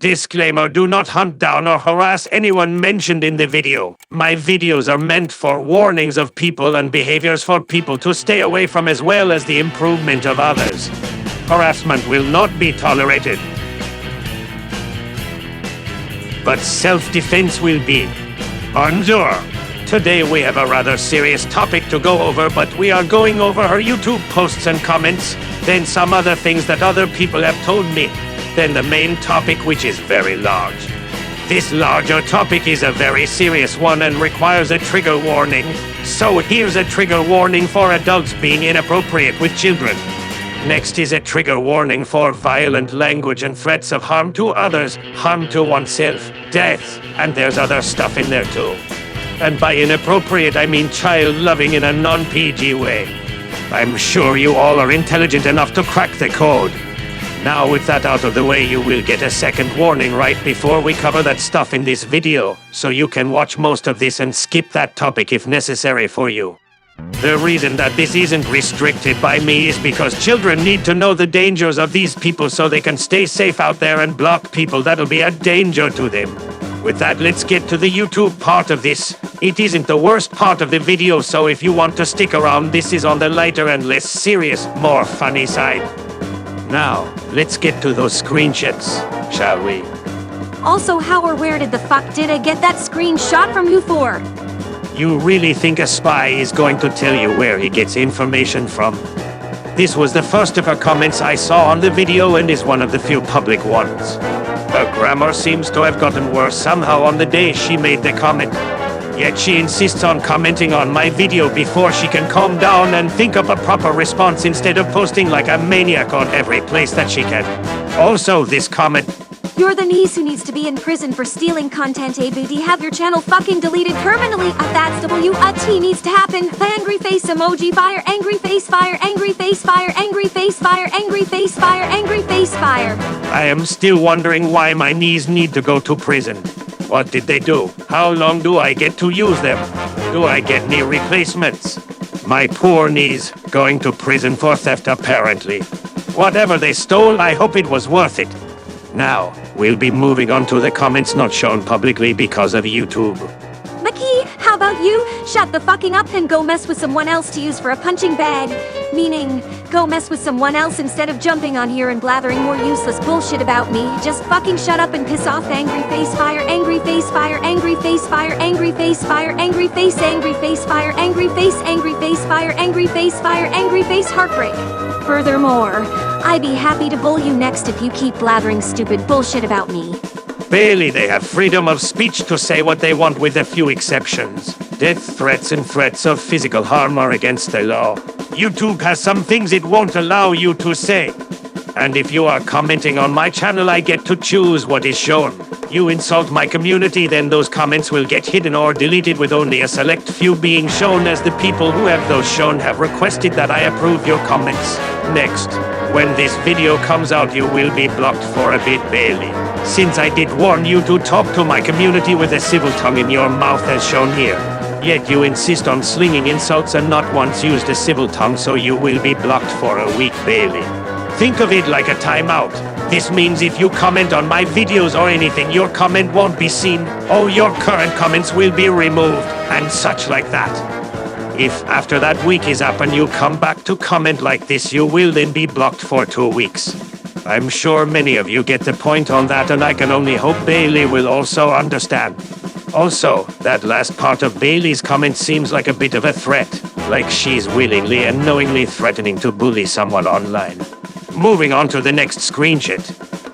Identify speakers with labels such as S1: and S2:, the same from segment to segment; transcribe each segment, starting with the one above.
S1: Disclaimer, do not hunt down or harass anyone mentioned in the video. My videos are meant for warnings of people and behaviors for people to stay away from, as well as the improvement of others. Harassment will not be tolerated, but self-defense will be. Bonjour. Today we have a rather serious topic to go over, but we are going over her YouTube posts and comments, then some other things that other people have told me. Then the main topic, which is very large. This larger topic is a very serious one and requires a trigger warning. So here's a trigger warning for adults being inappropriate with children. Next is a trigger warning for violent language and threats of harm to others, harm to oneself, death, and there's other stuff in there too. And by inappropriate, I mean child-loving in a non-PG way. I'm sure you all are intelligent enough to crack the code. Now with that out of the way, you will get a second warning right before we cover that stuff in this video, so you can watch most of this and skip that topic if necessary for you. The reason that this isn't restricted by me is because children need to know the dangers of these people so they can stay safe out there and block people that'll be a danger to them. With that, let's get to the YouTube part of this. It isn't the worst part of the video, so if you want to stick around, this is on the lighter and less serious, more funny side. Now, let's get to those screenshots, shall we?
S2: Also, how or where did the fuck did I get that screenshot from you for?
S1: You really think a spy is going to tell you where he gets information from? This was the first of her comments I saw on the video and is one of the few public ones. Her grammar seems to have gotten worse somehow on the day she made the comment. Yet she insists on commenting on my video before she can calm down and think up a proper response instead of posting like a maniac on every place that she can. Also, this comment.
S2: You're the niece who needs to be in prison for stealing content, ABD. Have your channel fucking deleted permanently. That's WT needs to happen. The angry face emoji, fire, angry face, fire, angry face, fire, angry face, fire, angry face, fire, angry face, fire.
S1: I am still wondering why my knees need to go to prison. What did they do? How long do I get to use them? Do I get knee replacements? My poor knees, going to prison for theft apparently. Whatever they stole, I hope it was worth it. Now, we'll be moving on to the comments not shown publicly because of YouTube.
S2: Maki, how about you? Shut the fucking up and go mess with someone else to use for a punching bag. Meaning, go mess with someone else instead of jumping on here and blathering more useless bullshit about me. Just fucking shut up and piss off. Angry face, fire, angry face, fire, angry face, fire, angry face, fire, angry face, fire, angry face, fire, angry face, fire, angry face, heartbreak. Furthermore, I'd be happy to bull you next if you keep blathering stupid bullshit about me.
S1: Barely they have freedom of speech to say what they want with a few exceptions. Death threats and threats of physical harm are against the law. YouTube has some things it won't allow you to say. And if you are commenting on my channel, I get to choose what is shown. You insult my community, then those comments will get hidden or deleted with only a select few being shown, as the people who have those shown have requested that I approve your comments. Next, when this video comes out, you will be blocked for a bit, Bailey. Since I did warn you to talk to my community with a civil tongue in your mouth as shown here. Yet you insist on slinging insults and not once used a civil tongue, so you will be blocked for a week, Bailey. Think of it like a timeout. This means if you comment on my videos or anything, your comment won't be seen. All your current comments will be removed, and such like that. If after that week is up and you come back to comment like this, you will then be blocked for 2 weeks. I'm sure many of you get the point on that, and I can only hope Bailey will also understand. Also, that last part of Bailey's comment seems like a bit of a threat, like she's willingly and knowingly threatening to bully someone online. Moving on to the next screenshot.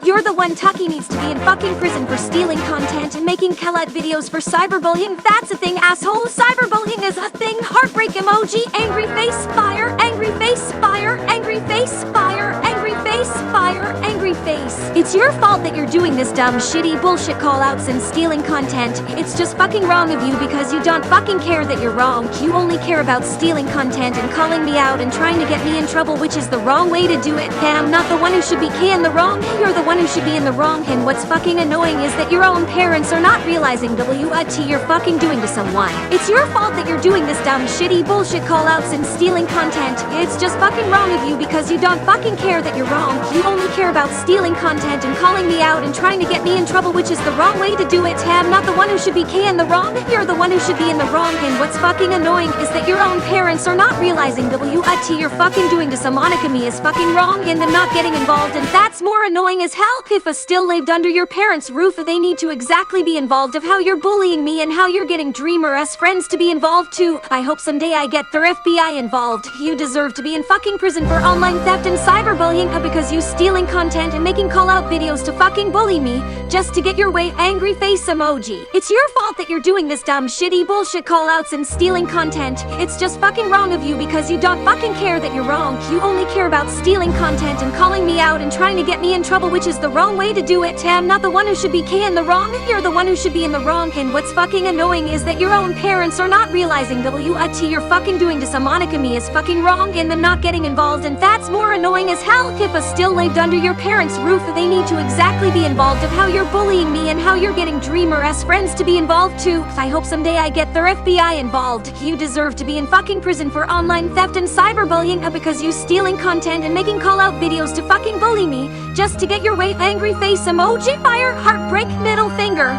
S2: You're the one Tucky needs to be in fucking prison for stealing content and making Callout videos for cyberbullying. That's a thing, asshole. Cyberbullying is a thing. Heartbreak emoji, angry face, fire, angry face, fire, angry face, fire, angry face, fire, angry face. It's your fault that you're doing this dumb, shitty bullshit callouts and stealing content. It's just fucking wrong of you because you don't fucking care that you're wrong. You only care about stealing content and calling me out and trying to get me in trouble, which is the wrong way to do it. I'm not the one who should be in the wrong. You're the one who should be in the wrong, and what's fucking annoying is that your own parents are not realizing what you're fucking doing to someone. It's your fault that you're doing this dumb, shitty bullshit callouts and stealing content. It's just fucking wrong of you because you don't fucking care that you're you're wrong. You only care about stealing content and calling me out and trying to get me in trouble, which is the wrong way to do it. I'm not the one who should be in the wrong. You're the one who should be in the wrong. And what's fucking annoying is that your own parents are not realizing what you're fucking doing to some me is fucking wrong and them not getting involved. And that's more annoying as hell. If a still lived under your parents' roof, they need to exactly be involved of how you're bullying me and how you're getting dreamer-ass friends to be involved too. I hope someday I get their FBI involved. You deserve to be in fucking prison for online theft and cyberbullying because you stealing content and making call-out videos to fucking bully me just to get your way. Angry face emoji. It's your fault that you're doing this dumb shitty bullshit call-outs and stealing content. It's just fucking wrong of you because you don't fucking care that you're wrong. You only care about stealing content and calling me out and trying to get me in trouble, which is the wrong way to do it. I'm not the one who should be in the wrong. You're the one who should be in the wrong. And what's fucking annoying is that your own parents are not realizing what you're fucking doing to some me is fucking wrong and them not getting involved. And that's more annoying as hell. If a still lived under your parents' roof, they need to exactly be involved of how you're bullying me and how you're getting dreamer-ass friends to be involved too. I hope someday I get their FBI involved. You deserve to be in fucking prison for online theft and cyberbullying because you stealing content and making call-out videos to fucking bully me just to get your way. Angry face emoji, fire, heartbreak, middle finger.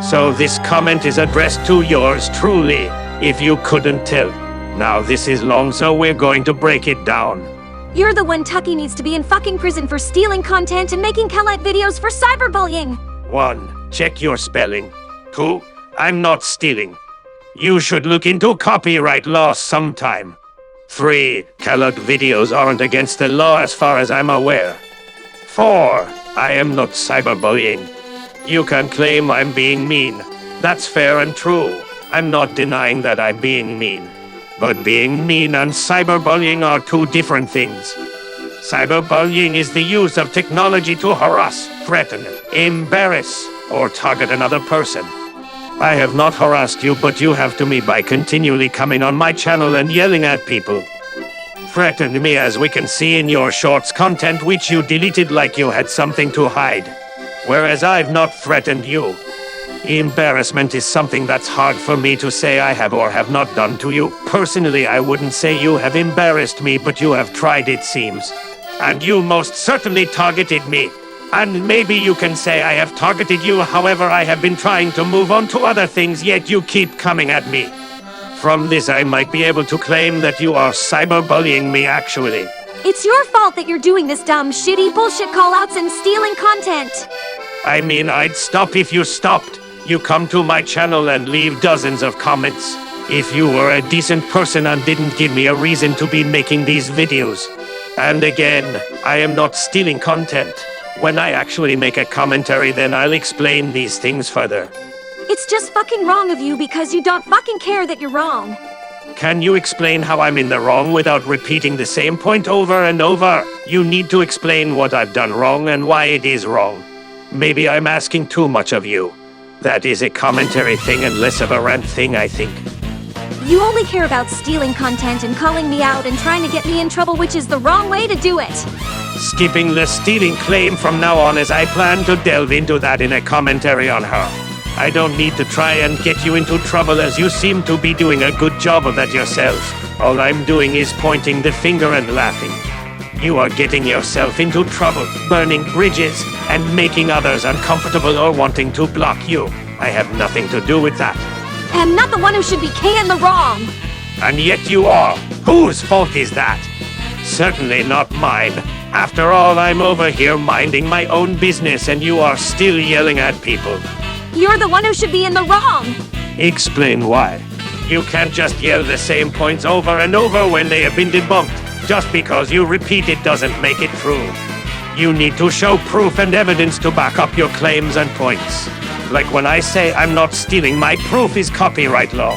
S1: So this comment is addressed to yours truly, if you couldn't tell. Now this is long, so we're going to break it down.
S2: You're the one Tucky needs to be in fucking prison for stealing content and making Callout videos for cyberbullying.
S1: 1. Check your spelling. 2. I'm not stealing. You should look into copyright law sometime. 3. Callout videos aren't against the law as far as I'm aware. 4. I am not cyberbullying. You can claim I'm being mean. That's fair and true. I'm not denying that I'm being mean. But being mean and cyberbullying are two different things. Cyberbullying is the use of technology to harass, threaten, embarrass, or target another person. I have not harassed you, but you have to me by continually coming on my channel and yelling at people. Threatened me, as we can see in your shorts content, which you deleted like you had something to hide. Whereas I've not threatened you. Embarrassment is something that's hard for me to say I have or have not done to you. Personally, I wouldn't say you have embarrassed me, but you have tried, it seems. And you most certainly targeted me. And maybe you can say I have targeted you, however I have been trying to move on to other things, yet you keep coming at me. From this I might be able to claim that you are cyberbullying me actually.
S2: It's your fault that you're doing this dumb, shitty bullshit callouts and stealing content.
S1: I mean, I'd stop if you stopped. You come to my channel and leave dozens of comments. If you were a decent person and didn't give me a reason to be making these videos. And again, I am not stealing content. When I actually make a commentary, then I'll explain these things further.
S2: It's just fucking wrong of you because you don't fucking care that you're wrong.
S1: Can you explain how I'm in the wrong without repeating the same point over and over? You need to explain what I've done wrong and why it is wrong. Maybe I'm asking too much of you. That is a commentary thing and less of a rant thing, I think.
S2: You only care about stealing content and calling me out and trying to get me in trouble, which is the wrong way to do it.
S1: Skipping the stealing claim from now on, as I plan to delve into that in a commentary on her. I don't need to try and get you into trouble, as you seem to be doing a good job of that yourselves. All I'm doing is pointing the finger and laughing. You are getting yourself into trouble, burning bridges, and making others uncomfortable or wanting to block you. I have nothing to do with that.
S2: I'm not the one who should be in the wrong.
S1: And yet you are. Whose fault is that? Certainly not mine. After all, I'm over here minding my own business and you are still yelling at people.
S2: You're the one who should be in the wrong.
S1: Explain why. You can't just yell the same points over and over when they have been debunked. Just because you repeat it doesn't make it true. You need to show proof and evidence to back up your claims and points. Like when I say I'm not stealing, my proof is copyright law.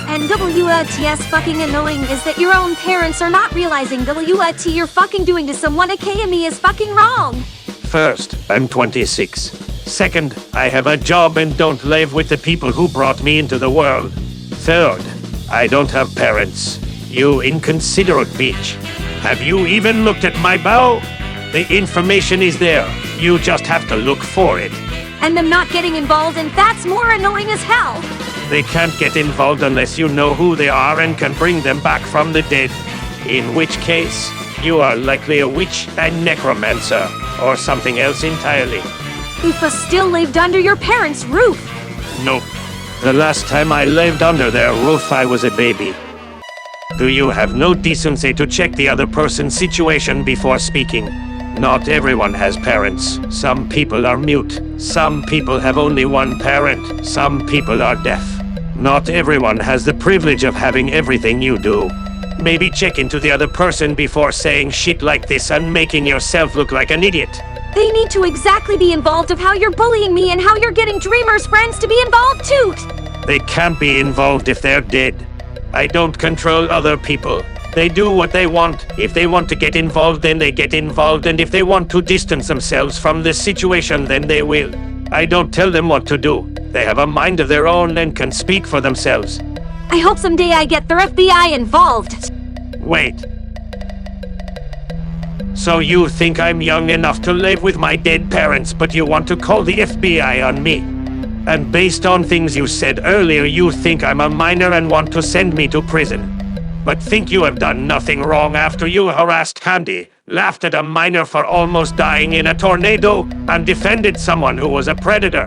S2: And WTS fucking annoying is that your own parents are not realizing what you're fucking doing to someone me is fucking wrong.
S1: First, I'm 26. Second, I have a job and don't live with the people who brought me into the world. Third, I don't have parents. You inconsiderate bitch. Have you even looked at my bio? The information is there. You just have to look for it.
S2: And them not getting involved, and that's more annoying as hell.
S1: They can't get involved unless you know who they are and can bring them back from the dead. In which case, You are likely a witch, a necromancer, or something else entirely.
S2: Ufa still lived under your parents' roof.
S1: Nope. The last time I lived under their roof, I was a baby. Do you have no decency to check the other person's situation before speaking? Not everyone has parents. Some people are mute. Some people have only one parent. Some people are deaf. Not everyone has the privilege of having everything you do. Maybe check into the other person before saying shit like this and making yourself look like an idiot.
S2: They need to exactly be involved of how you're bullying me and how you're getting Dreamer's friends to be involved too.
S1: They can't be involved if they're dead. I don't control other people. They do what they want. If they want to get involved, then they get involved, and if they want to distance themselves from this situation, then they will. I don't tell them what to do. They have a mind of their own and can speak for themselves.
S2: I hope someday I get their FBI involved.
S1: Wait. So you think I'm young enough to live with my dead parents, but you want to call the FBI on me? And based on things you said earlier, you think I'm a minor and want to send me to prison. But think you have done nothing wrong after you harassed Candy, laughed at a minor for almost dying in a tornado, and defended someone who was a predator.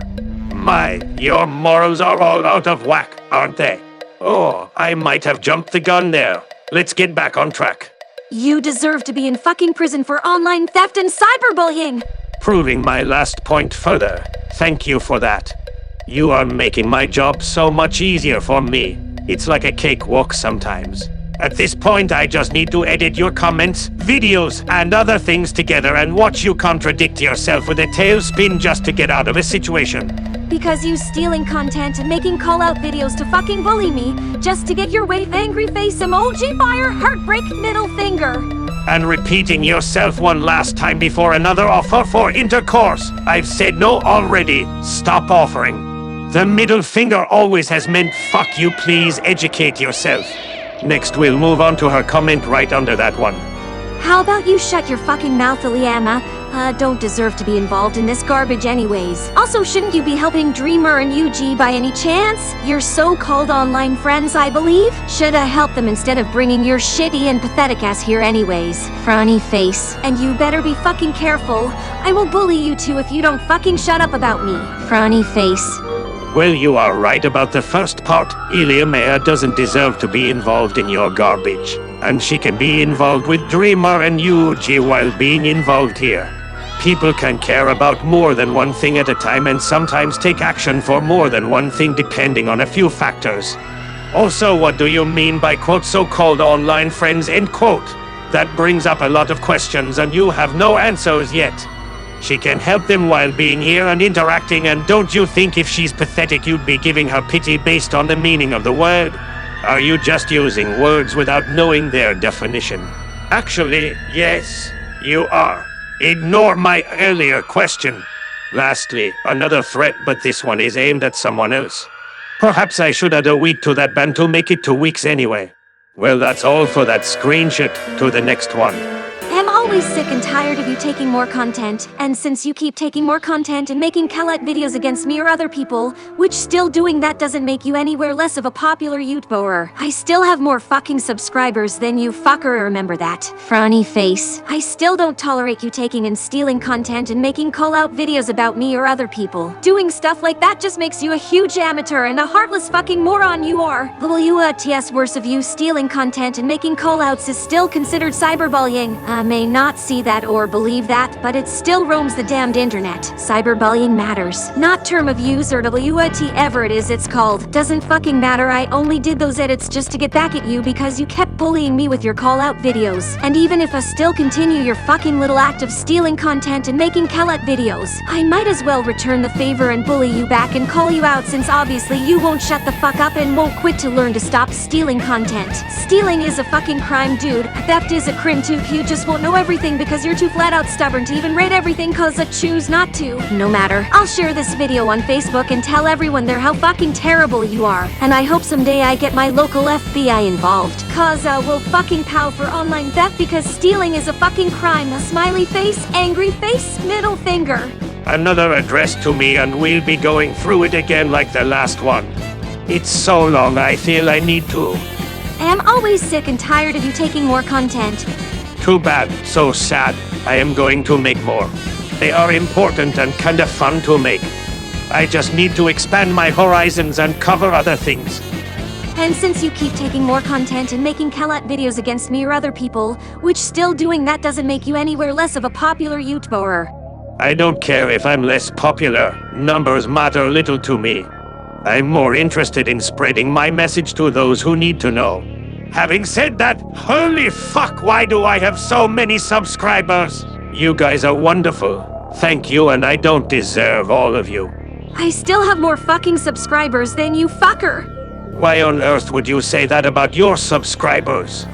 S1: My, your morals are all out of whack, aren't they? Oh, I might have jumped the gun there. Let's get back on track.
S2: You deserve to be in fucking prison for online theft and cyberbullying.
S1: Proving my last point further. Thank you for that. You are making my job so much easier for me. It's like a cakewalk sometimes. At this point, I just need to edit your comments, videos, and other things together and watch you contradict yourself with a tailspin just to get out of a situation.
S2: Because you stealing content and making call-out videos to fucking bully me, just to get your way, angry face emoji fire, heartbreak, middle finger.
S1: And repeating yourself one last time before another offer for intercourse. I've said no already. Stop offering. The middle finger always has meant fuck you, please educate yourself. Next, we'll move on to her comment right under that one.
S2: How about you shut your fucking mouth, Ileana? Don't deserve to be involved in this garbage anyways. Also, shouldn't you be helping Dreamer and UG by any chance? Your so-called online friends, I believe? Shoulda helped them instead of bringing your shitty and pathetic ass here anyways. Frowny face. And you better be fucking careful. I will bully you two if you don't fucking shut up about me. Frowny face.
S1: Well, you are right about the first part. Ileana doesn't deserve to be involved in your garbage. And she can be involved with Dreamer and UG while being involved here. People can care about more than one thing at a time and sometimes take action for more than one thing depending on a few factors. Also, what do you mean by quote so-called online friends end quote? That brings up a lot of questions and you have no answers yet. She can help them while being here and interacting, and don't you think if she's pathetic you'd be giving her pity based on the meaning of the word? Are you just using words without knowing their definition? Actually, yes, you are. Ignore my earlier question. Lastly, another threat, but this one is aimed at someone else. Perhaps I should add a week to that ban to make it 2 weeks anyway. Well, that's all for that screenshot. To the next one.
S2: I'm always sick and tired of you taking more content, and since you keep taking more content and making Callout videos against me or other people, which still doing that doesn't make you anywhere less of a popular YouTuber. I still have more fucking subscribers than you, fucker, remember that. Frowny face. I still don't tolerate you taking and stealing content and making call-out videos about me or other people. Doing stuff like that just makes you a huge amateur and a heartless fucking moron you are. WTS worse of you stealing content and making call-outs is still considered cyberbullying. I may not see that or believe that, but it still roams the damned internet. Cyberbullying matters. Not term of use or whatever it is it's called. Doesn't fucking matter. I only did those edits just to get back at you because you kept bullying me with your call-out videos. And even if I still continue your fucking little act of stealing content and making Callout videos, I might as well return the favor and bully you back and call you out, since obviously you won't shut the fuck up and won't quit to learn to stop stealing content. Stealing is a fucking crime, dude. Theft is a crime too. You just won't know everything because you're too flat out stubborn to even read everything cause I choose not to. No matter. I'll share this video on Facebook and tell everyone there how fucking terrible you are. And I hope someday I get my local FBI involved. Cause we'll fucking pow for online theft because stealing is a fucking crime. A smiley face, angry face, middle finger.
S1: Another address to me and we'll be going through it again like the last one. It's so long I feel I need to.
S2: I am always sick and tired of you taking more content.
S1: Too bad, so sad. I am going to make more. They are important and kinda fun to make. I just need to expand my horizons and cover other things.
S2: And since you keep taking more content and making Callout videos against me or other people, which still doing that doesn't make you anywhere less of a popular YouTuber.
S1: I don't care if I'm less popular. Numbers matter little to me. I'm more interested in spreading my message to those who need to know. Having said that, holy fuck, why do I have so many subscribers? You guys are wonderful. Thank you, and I don't deserve all of you.
S2: I still have more fucking subscribers than you, fucker.
S1: Why on earth would you say that about your subscribers?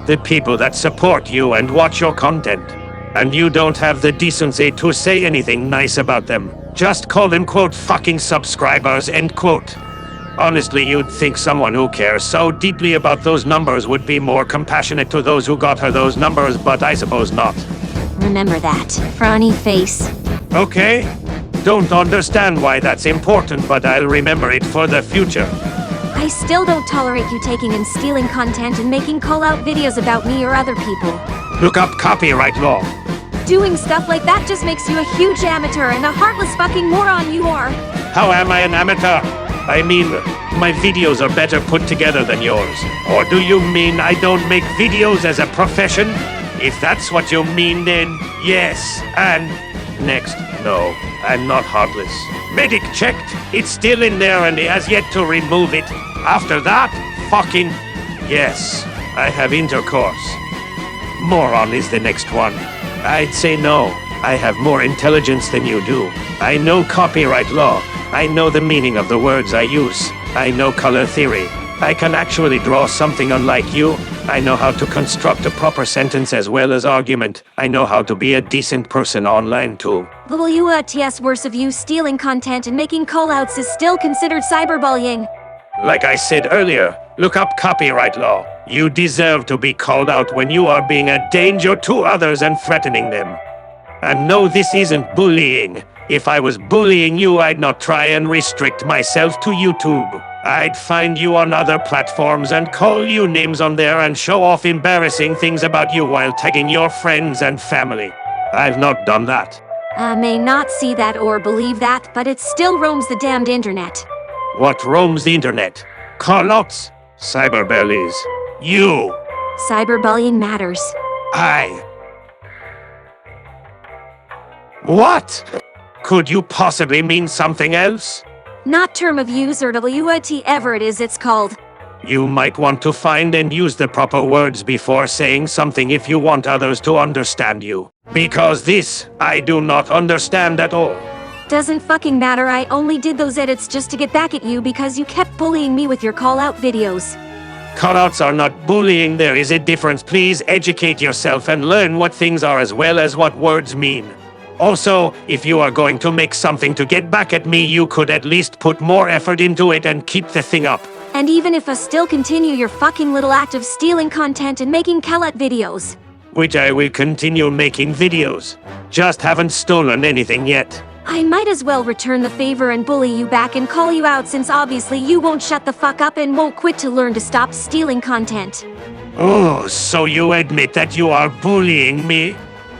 S1: The people that support you and watch your content. And you don't have the decency to say anything nice about them. Just call them quote fucking subscribers, end quote. Honestly, you'd think someone who cares so deeply about those numbers would be more compassionate to those who got her those numbers, but I suppose not.
S2: Remember that, frowny face.
S1: Okay. Don't understand why that's important, but I'll remember it for the future.
S2: I still don't tolerate you taking and stealing content and making call-out videos about me or other people.
S1: Look up copyright law.
S2: Doing stuff like that just makes you a huge amateur and a heartless fucking moron you are.
S1: How am I an amateur? I mean, my videos are better put together than yours. Or do you mean I don't make videos as a profession? If that's what you mean, then yes. And next, no, I'm not heartless. Medic checked. It's still in there and he has yet to remove it. After that, fucking yes, I have intercourse. Moron is the next one. I'd say no. I have more intelligence than you do. I know copyright law. I know the meaning of the words I use. I know color theory. I can actually draw something unlike you. I know how to construct a proper sentence as well as argument. I know how to be a decent person online too.
S2: WTS worse of you stealing content and making callouts is still considered cyberbullying.
S1: Like I said earlier, look up copyright law. You deserve to be called out when you are being a danger to others and threatening them. And no, this isn't bullying. If I was bullying you, I'd not try and restrict myself to YouTube. I'd find you on other platforms and call you names on there and show off embarrassing things about you while tagging your friends and family. I've not done that.
S2: I may not see that or believe that, but it still roams the damned internet.
S1: What roams the internet? Callouts? Cyberbullies? You?
S2: Cyberbullying matters.
S1: What? Could you possibly mean something else?
S2: Not term of use or whatever it is it's called.
S1: You might want to find and use the proper words before saying something if you want others to understand you. Because this, I do not understand at all.
S2: Doesn't fucking matter, I only did those edits just to get back at you because you kept bullying me with your call-out videos.
S1: Callouts are not bullying, there is a difference. Please educate yourself and learn what things are as well as what words mean. Also, if you are going to make something to get back at me, you could at least put more effort into it and keep the thing up.
S2: And even if I still continue your fucking little act of stealing content and making Callout videos.
S1: Which I will continue making videos. Just haven't stolen anything yet.
S2: I might as well return the favor and bully you back and call you out since obviously you won't shut the fuck up and won't quit to learn to stop stealing content.
S1: Oh, so you admit that you are bullying me?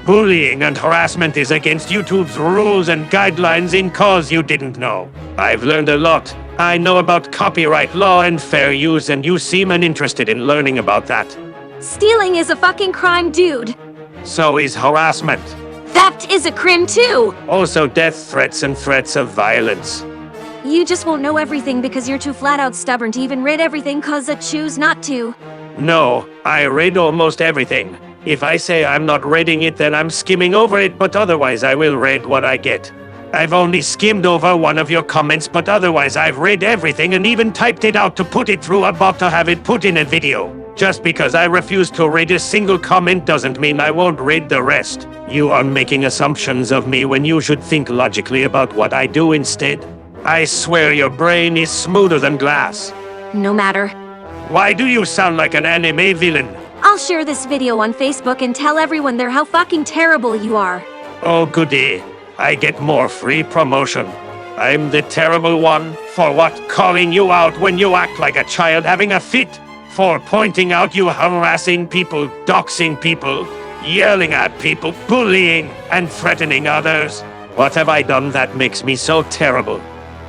S1: Bullying and harassment is against YouTube's rules and guidelines in cause you didn't know. I've learned a lot. I know about copyright law and fair use, and you seem uninterested in learning about that.
S2: Stealing is a fucking crime, dude.
S1: So is harassment.
S2: Theft is a crime too.
S1: Also death threats and threats of violence.
S2: You just won't know everything because you're too flat out stubborn to even read everything cause I choose not to.
S1: No, I read almost everything. If I say I'm not reading it, then I'm skimming over it, but otherwise I will read what I get. I've only skimmed over one of your comments, but otherwise I've read everything and even typed it out to put it through a bot to have it put in a video. Just because I refuse to read a single comment doesn't mean I won't read the rest. You are making assumptions of me when you should think logically about what I do instead. I swear your brain is smoother than glass.
S2: No matter.
S1: Why do you sound like an anime villain?
S2: I'll share this video on Facebook and tell everyone there how fucking terrible you are.
S1: Oh goody, I get more free promotion. I'm the terrible one? For what? Calling you out when you act like a child having a fit? For pointing out you harassing people, doxing people? yelling at people, bullying, and threatening others. What have I done that makes me so terrible?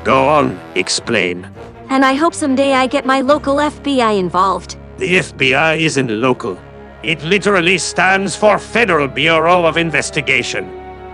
S1: Go on, explain.
S2: And I hope someday I get my local FBI involved.
S1: The FBI isn't local. It literally stands for Federal Bureau of Investigation.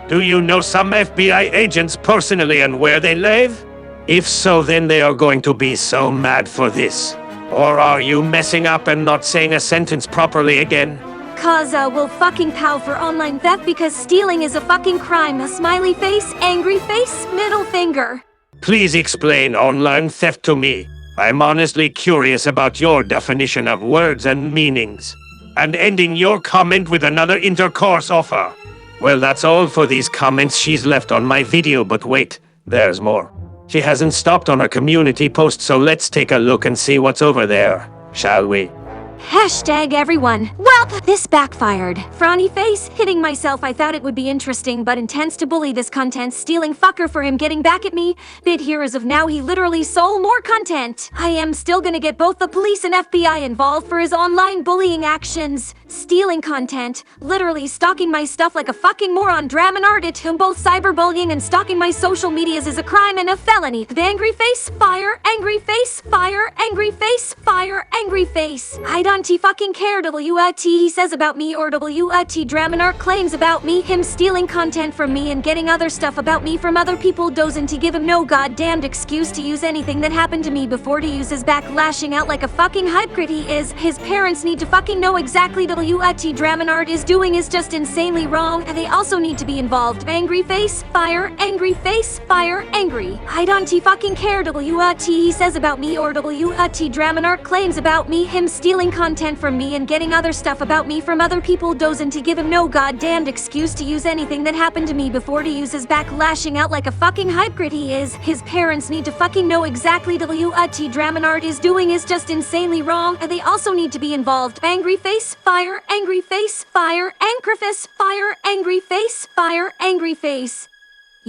S1: Do you know some FBI agents personally and where they live? If so, then they are going to be so mad for this. Or are you messing up and not saying a sentence properly again?
S2: Cause we'll fucking pow for online theft because stealing is a fucking crime. A smiley face, angry face, middle finger.
S1: Please explain online theft to me. I'm honestly curious about your definition of words and meanings. And ending your comment with another intercourse offer. Well, that's all for these comments she's left on my video, but wait, there's more. She hasn't stopped on her community post, so let's take a look and see what's over there, shall we?
S2: Hashtag everyone. Well, this backfired. Frowny face, hitting myself. I thought it would be interesting, but intends to bully this content stealing fucker for him getting back at me. Bit here as of now, he literally stole more content. I am still gonna get both the police and FBI involved for his online bullying actions. Stealing content, literally stalking my stuff like a fucking moron. Draminard it him. Both cyberbullying and stalking my social medias is a crime and a felony. The angry face, fire, angry face, fire, angry face, fire, angry face. I don't fucking care what he says about me or what Draminard claims about me. Him stealing content from me and getting other stuff about me from other people doesn't give him no goddamned excuse to use anything that happened to me before to use his back lashing out like a fucking hypocrite he is. His parents need to fucking know exactly what Draminard is doing is just insanely wrong, and they also need to be involved. Angry face, fire, angry face, fire, angry. I don't fucking care what he says about me or what Draminard claims about me. Him stealing content from me and getting other stuff about me from other people doesn't give him no goddamned excuse to use anything that happened to me before to use his back lashing out like a fucking hypocrite he is. His parents need to fucking know exactly what Draminard is doing is just insanely wrong, and they also need to be involved. Angry face, fire, angry face, fire, ancrifus, fire, angry face, fire, angry face.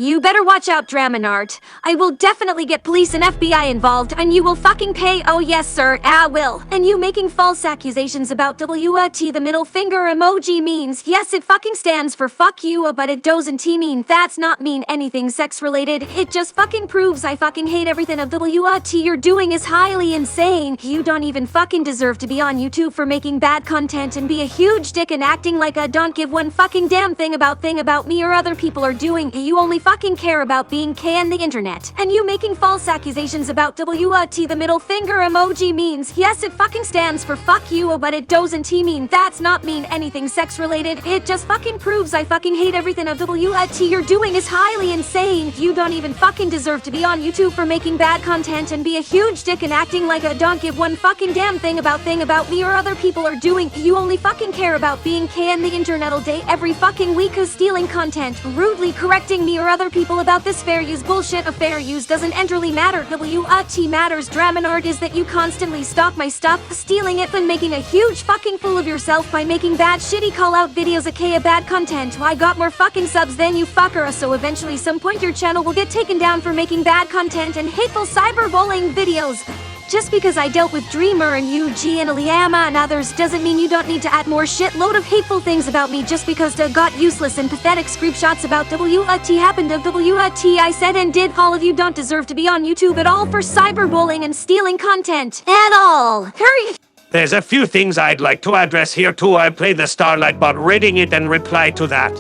S2: You better watch out, Draminard. I will definitely get police and FBI involved, and you will fucking pay. Oh yes, sir, I will. And you making false accusations about what the middle finger emoji means. Yes, it fucking stands for fuck you, but it doesn't mean that's not mean anything sex related. It just fucking proves I fucking hate everything of what you're doing is highly insane. You don't even fucking deserve to be on YouTube for making bad content and be a huge dick and acting like I don't give one fucking damn thing about me or other people are doing. You only fucking care about being K and the internet. And you making false accusations about what the middle finger emoji means. Yes, it fucking stands for fuck you, but it doesn't mean that's not mean anything sex related. It just fucking proves I fucking hate everything of what you're doing is highly insane. You don't even fucking deserve to be on YouTube for making bad content and be a huge dick and acting like I don't give one fucking damn thing about me or other people are doing. You only fucking care about being K and the internet all day every fucking week who's stealing content, rudely correcting me or other people about this fair use bullshit. A fair use doesn't entirely matter. What matters, Draminard, is that you constantly stalk my stuff, stealing it and making a huge fucking fool of yourself by making bad shitty call-out videos aka bad content. I got more fucking subs than you fucker, so eventually some point your channel will get taken down for making bad content and hateful cyberbullying videos. Just because I dealt with Dreamer and UG and Liama and others doesn't mean you don't need to add more shitload of hateful things about me just because they got useless and pathetic screenshots about what happened of what I said and did. All of you don't deserve to be on YouTube at all for cyberbullying and stealing content. At all. Hurry!
S1: There's a few things I'd like to address here too. I play the Starlight bot reading it and reply to that.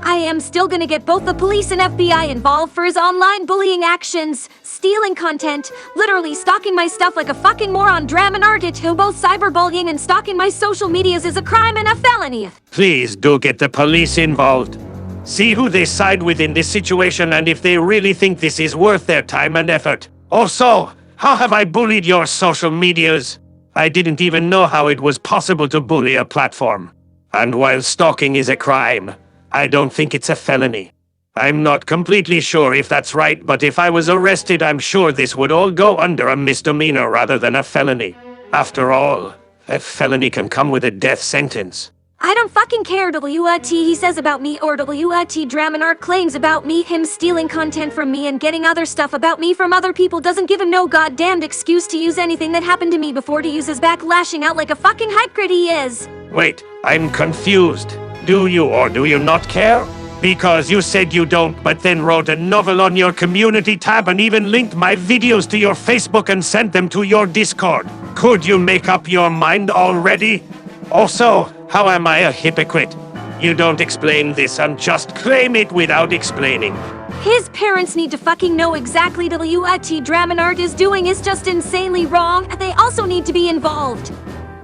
S2: I am still gonna get both the police and FBI involved for his online bullying actions, stealing content, literally stalking my stuff like a fucking moron. Draminard it who both cyberbullying and stalking my social medias is a crime and a felony.
S1: Please do get the police involved. See who they side with in this situation and if they really think this is worth their time and effort. Also, how have I bullied your social medias? I didn't even know how it was possible to bully a platform. And while stalking is a crime, I don't think it's a felony. I'm not completely sure if that's right, but if I was arrested, I'm sure this would all go under a misdemeanor rather than a felony. After all, a felony can come with a death sentence.
S2: I don't fucking care what he says about me or what Draminard claims about me. Him stealing content from me and getting other stuff about me from other people doesn't give him no goddamned excuse to use anything that happened to me before to use his back lashing out like a fucking hypocrite he is.
S1: Wait, I'm confused. Do you or do you not care? Because you said you don't, but then wrote a novel on your community tab and even linked my videos to your Facebook and sent them to your Discord. Could you make up your mind already? Also, how am I a hypocrite? You don't explain this and just claim it without explaining.
S2: His parents need to fucking know exactly what Dramonart is doing is just insanely wrong. They also need to be involved.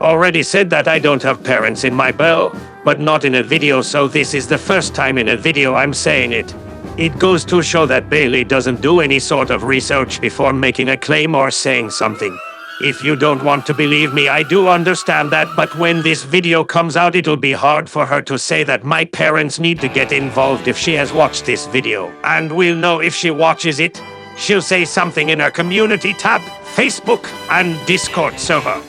S1: Already said that I don't have parents in my bell, but not in a video, so this is the first time in a video I'm saying it. It goes to show that Bailey doesn't do any sort of research before making a claim or saying something. If you don't want to believe me, I do understand that, but when this video comes out, it'll be hard for her to say that my parents need to get involved if she has watched this video. And we'll know if she watches it. She'll say something in her community tab, Facebook, and Discord server.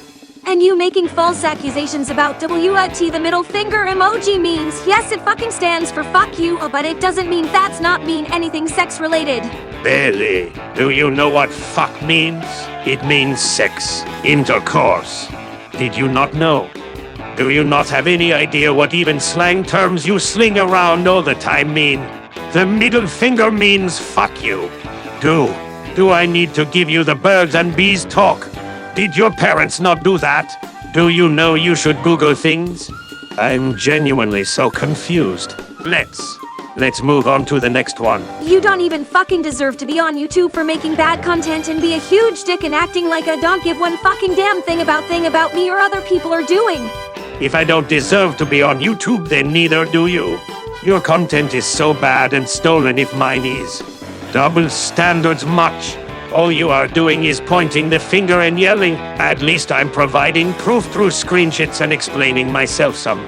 S2: And you making false accusations about the middle finger emoji means. Yes, it fucking stands for fuck you, but it doesn't mean that's not mean anything sex related.
S1: Bailey, do you know what fuck means? It means sex, intercourse. Did you not know? Do you not have any idea what even slang terms you sling around all the time mean? The middle finger means fuck you. Do I need to give you the birds and bees talk? Did your parents not do that? Do you know you should Google things? I'm genuinely so confused. Let's move on to the next one.
S2: You don't even fucking deserve to be on YouTube for making bad content and be a huge dick and acting like I don't give one fucking damn thing about me or other people are doing.
S1: If I don't deserve to be on YouTube, then neither do you. Your content is so bad and stolen if mine is. Double standards much. All you are doing is pointing the finger and yelling. At least I'm providing proof through screenshots and explaining myself some.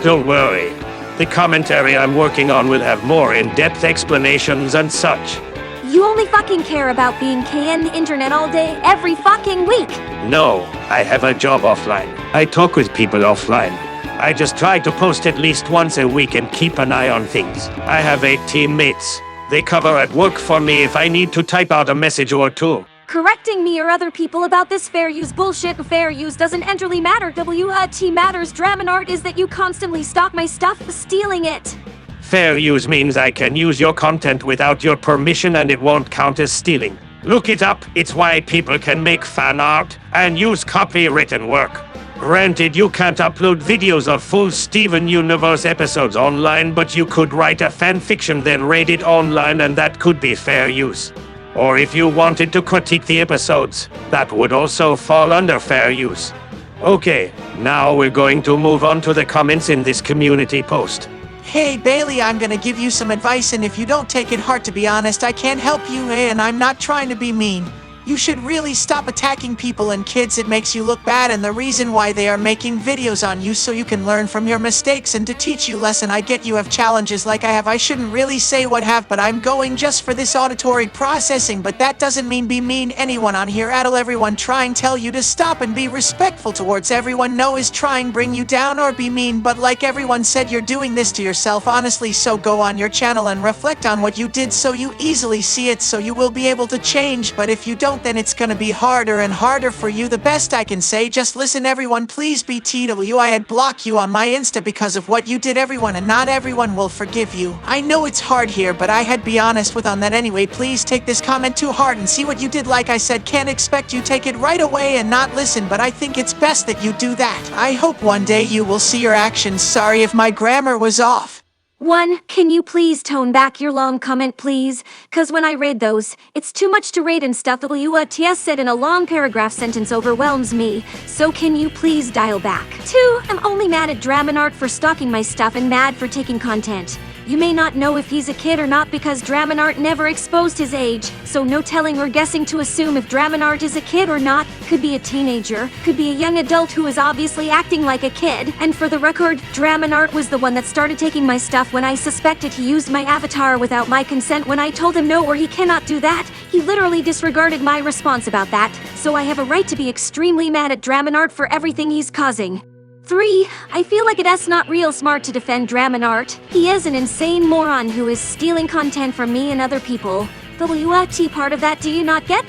S1: Don't worry. The commentary I'm working on will have more in-depth explanations and such.
S2: You only fucking care about being KN the internet all day, every fucking week.
S1: No, I have a job offline. I talk with people offline. I just try to post at least once a week and keep an eye on things. I have 8 teammates. They cover at work for me if I need to type out a message or two.
S2: Correcting me or other people about this fair use bullshit. Fair use doesn't entirely matter. What matters, Dramonart, is that you constantly stalk my stuff, stealing it.
S1: Fair use means I can use your content without your permission and it won't count as stealing. Look it up. It's why people can make fan art and use copywritten work. Granted, you can't upload videos of full Steven Universe episodes online, but you could write a fanfiction then raid it online and that could be fair use. Or if you wanted to critique the episodes, that would also fall under fair use. Okay, now we're going to move on to the comments in this community post.
S3: Hey Bailey, I'm gonna give you some advice, and if you don't take it hard, to be honest, I can't help you, and I'm not trying to be mean. You should really stop attacking people and kids. It makes you look bad, and the reason why they are making videos on you so you can learn from your mistakes and to teach you lesson. I get you have challenges like I have. I shouldn't really say what have, but I'm going just for this auditory processing, but that doesn't mean be mean. Anyone on here addle everyone trying tell you to stop and be respectful towards everyone. No is trying bring you down or be mean, but like everyone said, you're doing this to yourself honestly, so go on your channel and reflect on what you did so you easily see it, so you will be able to change. But if you don't, then it's gonna be harder and harder for you. The best I can say, just listen everyone, please be TW. I had blocked you on my Insta because of what you did everyone, and not everyone will forgive you. I know it's hard here, but I had be honest with on that anyway. Please take this comment to heart and see what you did. Like I said, can't expect you take it right away and not listen, but I think it's best that you do that. I hope one day you will see your actions. Sorry if my grammar was off.
S2: 1, can you please tone back your long comment, please? Cause when I read those, it's too much to read and stuff WTS said in a long paragraph sentence overwhelms me. So can you please dial back? 2, I'm only mad at Dramonart for stalking my stuff and mad for taking content. You may not know if he's a kid or not because Dramonart never exposed his age, so no telling or guessing to assume if Dramonart is a kid or not. Could be a teenager, could be a young adult who is obviously acting like a kid. And for the record, Dramonart was the one that started taking my stuff when I suspected he used my avatar without my consent. When I told him no or he cannot do that, he literally disregarded my response about that. So I have a right to be extremely mad at Dramonart for everything he's causing. 3, I feel like it's not real smart to defend Dramonart. He is an insane moron who is stealing content from me and other people. WT part of that do you not get?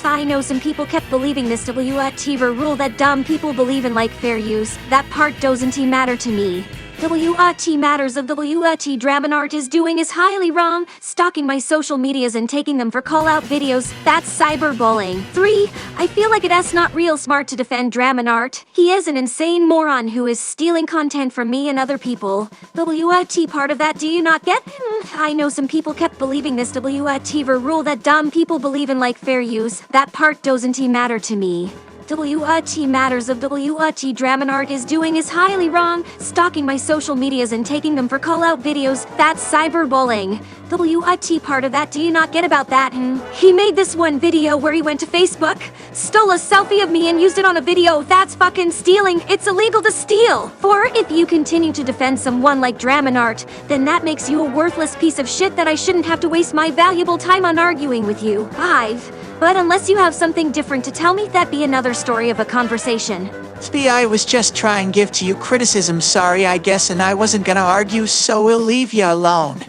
S2: I know some people kept believing this WT rule that dumb people believe in like fair use. That part doesn't matter to me. WOT matters of WOT Dramonart is doing is highly wrong. Stalking my social medias and taking them for call-out videos, that's cyberbullying. 3. I feel like it's not real smart to defend Dramonart. He is an insane moron who is stealing content from me and other people. WOT part of that do you not get? I know some people kept believing this WOT rule that dumb people believe in like fair use. That part doesn't matter to me. WOT matters of WOT Dramonart is doing is highly wrong. Stalking my social medias and taking them for call-out videos, that's cyberbullying. WOT part of that do you not get about that? He made this one video where he went to Facebook, stole a selfie of me and used it on a video. That's fucking stealing. It's illegal to steal. 4. If you continue to defend someone like Dramonart, then that makes you a worthless piece of shit that I shouldn't have to waste my valuable time on arguing with you. 5. But unless you have something different to tell me, that'd be another story of a conversation.
S3: I was just trying to give to you criticism, sorry I guess, and I wasn't gonna argue, so we'll leave you alone.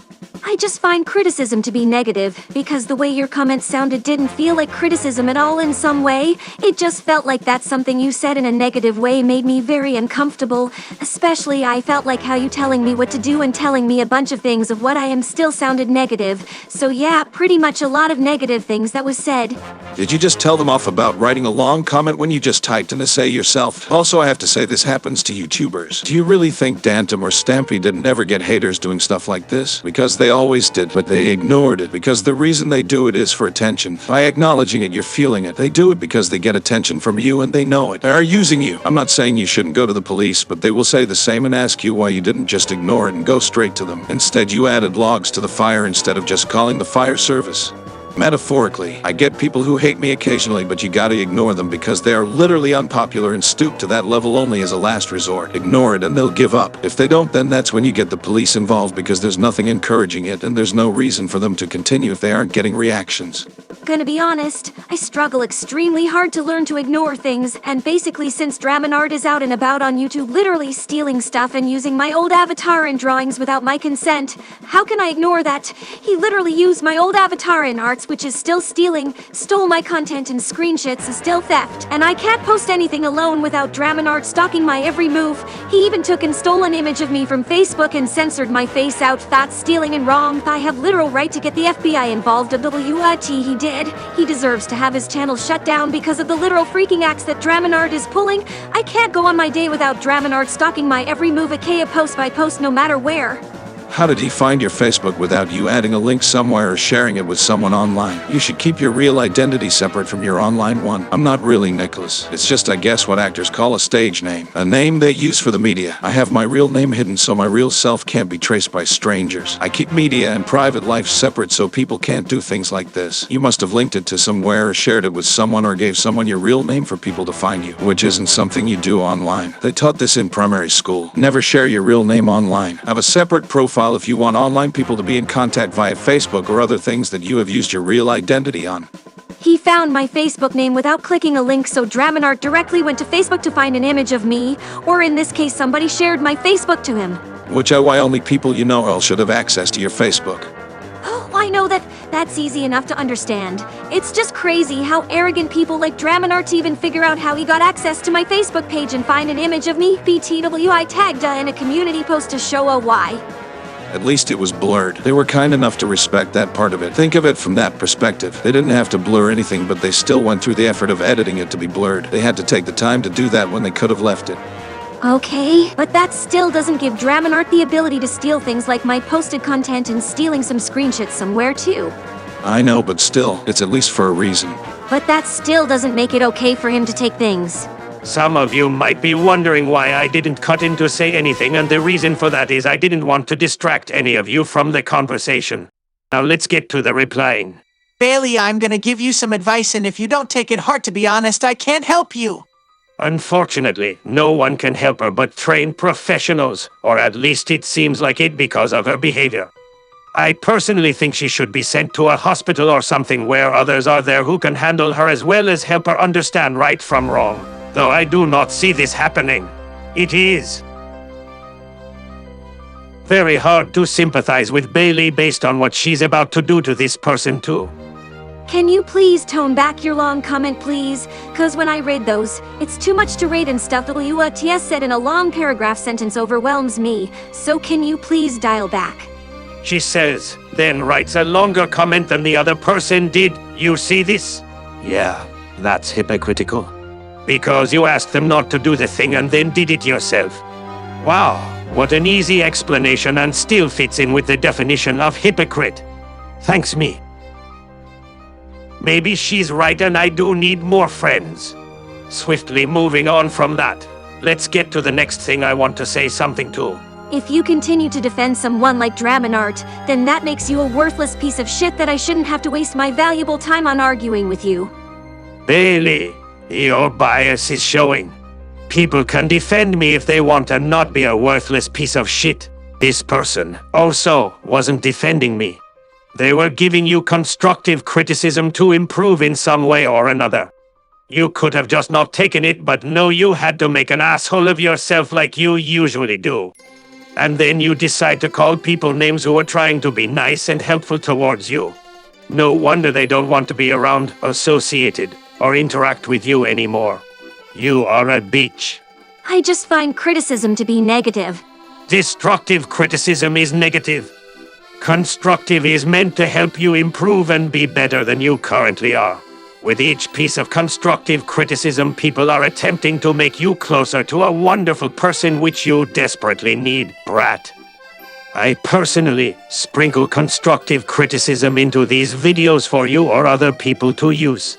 S2: I just find criticism to be negative, because the way your comments sounded didn't feel like criticism at all in some way. It just felt like that something you said in a negative way made me very uncomfortable. Especially I felt like how you telling me what to do and telling me a bunch of things of what I am still sounded negative. So yeah, pretty much a lot of negative things that was said.
S4: Did you just tell them off about writing a long comment when you just typed an essay yourself? Also, I have to say this happens to YouTubers. Do you really think Dantum or Stampy didn't ever get haters doing stuff like this? Because they always did, but they ignored it because the reason they do it is for attention. By acknowledging it, you're feeling it. They do it because they get attention from you and they know it. They are using you. I'm not saying you shouldn't go to the police, but they will say the same and ask you why you didn't just ignore it and go straight to them. Instead, you added logs to the fire instead of just calling the fire service. Metaphorically, I get people who hate me occasionally, but you gotta ignore them because they are literally unpopular and stoop to that level only as a last resort. Ignore it and they'll give up. If they don't, then that's when you get the police involved because there's nothing encouraging it and there's no reason for them to continue if they aren't getting reactions.
S2: Gonna be honest, I struggle extremely hard to learn to ignore things, and basically since Dramonart is out and about on YouTube literally stealing stuff and using my old avatar in drawings without my consent, how can I ignore that? He literally used my old avatar in arts, which is still stealing, stole my content and screenshots is still theft, and I can't post anything alone without Dramonart stalking my every move. He even took and stole an image of me from Facebook and censored my face out. That's stealing and wrong. I have literal right to get the FBI involved. WOT he did. He deserves to have his channel shut down because of the literal freaking acts that Dramonart is pulling. I can't go on my day without Dramonart stalking my every move, aka post by post, no matter where.
S4: How did he find your Facebook without you adding a link somewhere or sharing it with someone online? You should keep your real identity separate from your online one. I'm not really Nicholas. It's just, I guess, what actors call a stage name. A name they use for the media. I have my real name hidden so my real self can't be traced by strangers. I keep media and private life separate so people can't do things like this. You must have linked it to somewhere or shared it with someone or gave someone your real name for people to find you, which isn't something you do online. They taught this in primary school. Never share your real name online. Have a separate profile if you want online people to be in contact via Facebook or other things that you have used your real identity on.
S2: He found my Facebook name without clicking a link, so Dramonart directly went to Facebook to find an image of me, or in this case somebody shared my Facebook to him.
S4: Which is why only people you know should have access to your Facebook.
S2: Oh, I know that's easy enough to understand. It's just crazy how arrogant people like Dramonart even figure out how he got access to my Facebook page and find an image of me, BTWI tagged in a community post to show a why.
S4: At least it was blurred. They were kind enough to respect that part of it. Think of it from that perspective. They didn't have to blur anything, but they still went through the effort of editing it to be blurred. They had to take the time to do that when they could have left it.
S2: Okay, but that still doesn't give Dramonart the ability to steal things like my posted content and stealing some screenshots somewhere too.
S4: I know, but still, it's at least for a reason.
S2: But that still doesn't make it okay for him to take things.
S1: Some of you might be wondering why I didn't cut in to say anything, and the reason for that is I didn't want to distract any of you from the conversation. Now let's get to the replying.
S3: Bailey, I'm gonna give you some advice, and if you don't take it hard, to be honest, I can't help you.
S1: Unfortunately, no one can help her but trained professionals, or at least it seems like it because of her behavior. I personally think she should be sent to a hospital or something where others are there who can handle her as well as help her understand right from wrong. Though I do not see this happening. It is very hard to sympathize with Bailey based on what she's about to do to this person too.
S2: Can you please tone back your long comment, please? Cause when I read those, it's too much to read and stuff WTS said in a long paragraph sentence overwhelms me, so can you please dial back?
S1: She says, then writes a longer comment than the other person did. You see this? Yeah, that's hypocritical. Because you asked them not to do the thing and then did it yourself. Wow, what an easy explanation and still fits in with the definition of hypocrite. Thanks me. Maybe she's right and I do need more friends. Swiftly moving on from that, let's get to the next thing I want to say something to.
S2: If you continue to defend someone like Dramonart, then that makes you a worthless piece of shit that I shouldn't have to waste my valuable time on arguing with you.
S1: Bailey, your bias is showing. People can defend me if they want and not be a worthless piece of shit. This person also wasn't defending me. They were giving you constructive criticism to improve in some way or another. You could have just not taken it, but no, you had to make an asshole of yourself like you usually do. And then you decide to call people names who are trying to be nice and helpful towards you. No wonder they don't want to be around, associated, or interact with you anymore. You are a bitch.
S2: I just find criticism to be negative.
S1: Destructive criticism is negative. Constructive is meant to help you improve and be better than you currently are. With each piece of constructive criticism, people are attempting to make you closer to a wonderful person which you desperately need, brat. I personally sprinkle constructive criticism into these videos for you or other people to use.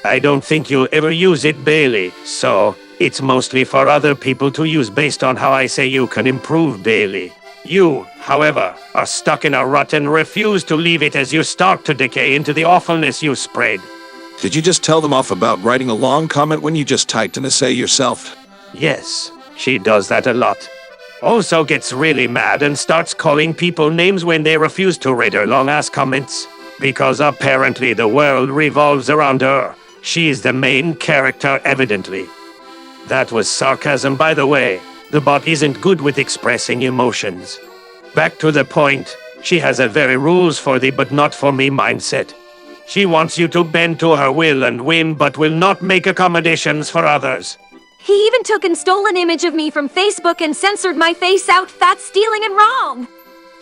S1: I don't think you'll ever use it, Bailey, so it's mostly for other people to use based on how I say you can improve, Bailey. You, however, are stuck in a rut and refuse to leave it as you start to decay into the awfulness you spread.
S4: Did you just tell them off about writing a long comment when you just typed an essay yourself?
S1: Yes, she does that a lot. Also gets really mad and starts calling people names when they refuse to read her long-ass comments. Because apparently the world revolves around her. She's the main character, evidently. That was sarcasm, by the way. The bot isn't good with expressing emotions. Back to the point, she has a very rules for thee but not for me mindset. She wants you to bend to her will and win, but will not make accommodations for others.
S2: He even took and stole an image of me from Facebook and censored my face out. That's stealing and wrong.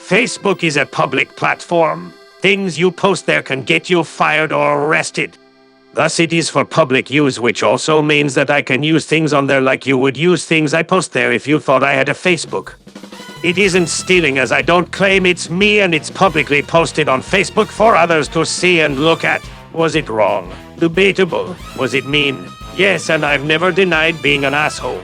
S1: Facebook is a public platform. Things you post there can get you fired or arrested. Thus it is for public use, which also means that I can use things on there like you would use things I post there if you thought I had a Facebook. It isn't stealing, as I don't claim it's me, and it's publicly posted on Facebook for others to see and look at. Was it wrong? Debatable. Was it mean? Yes, and I've never denied being an asshole.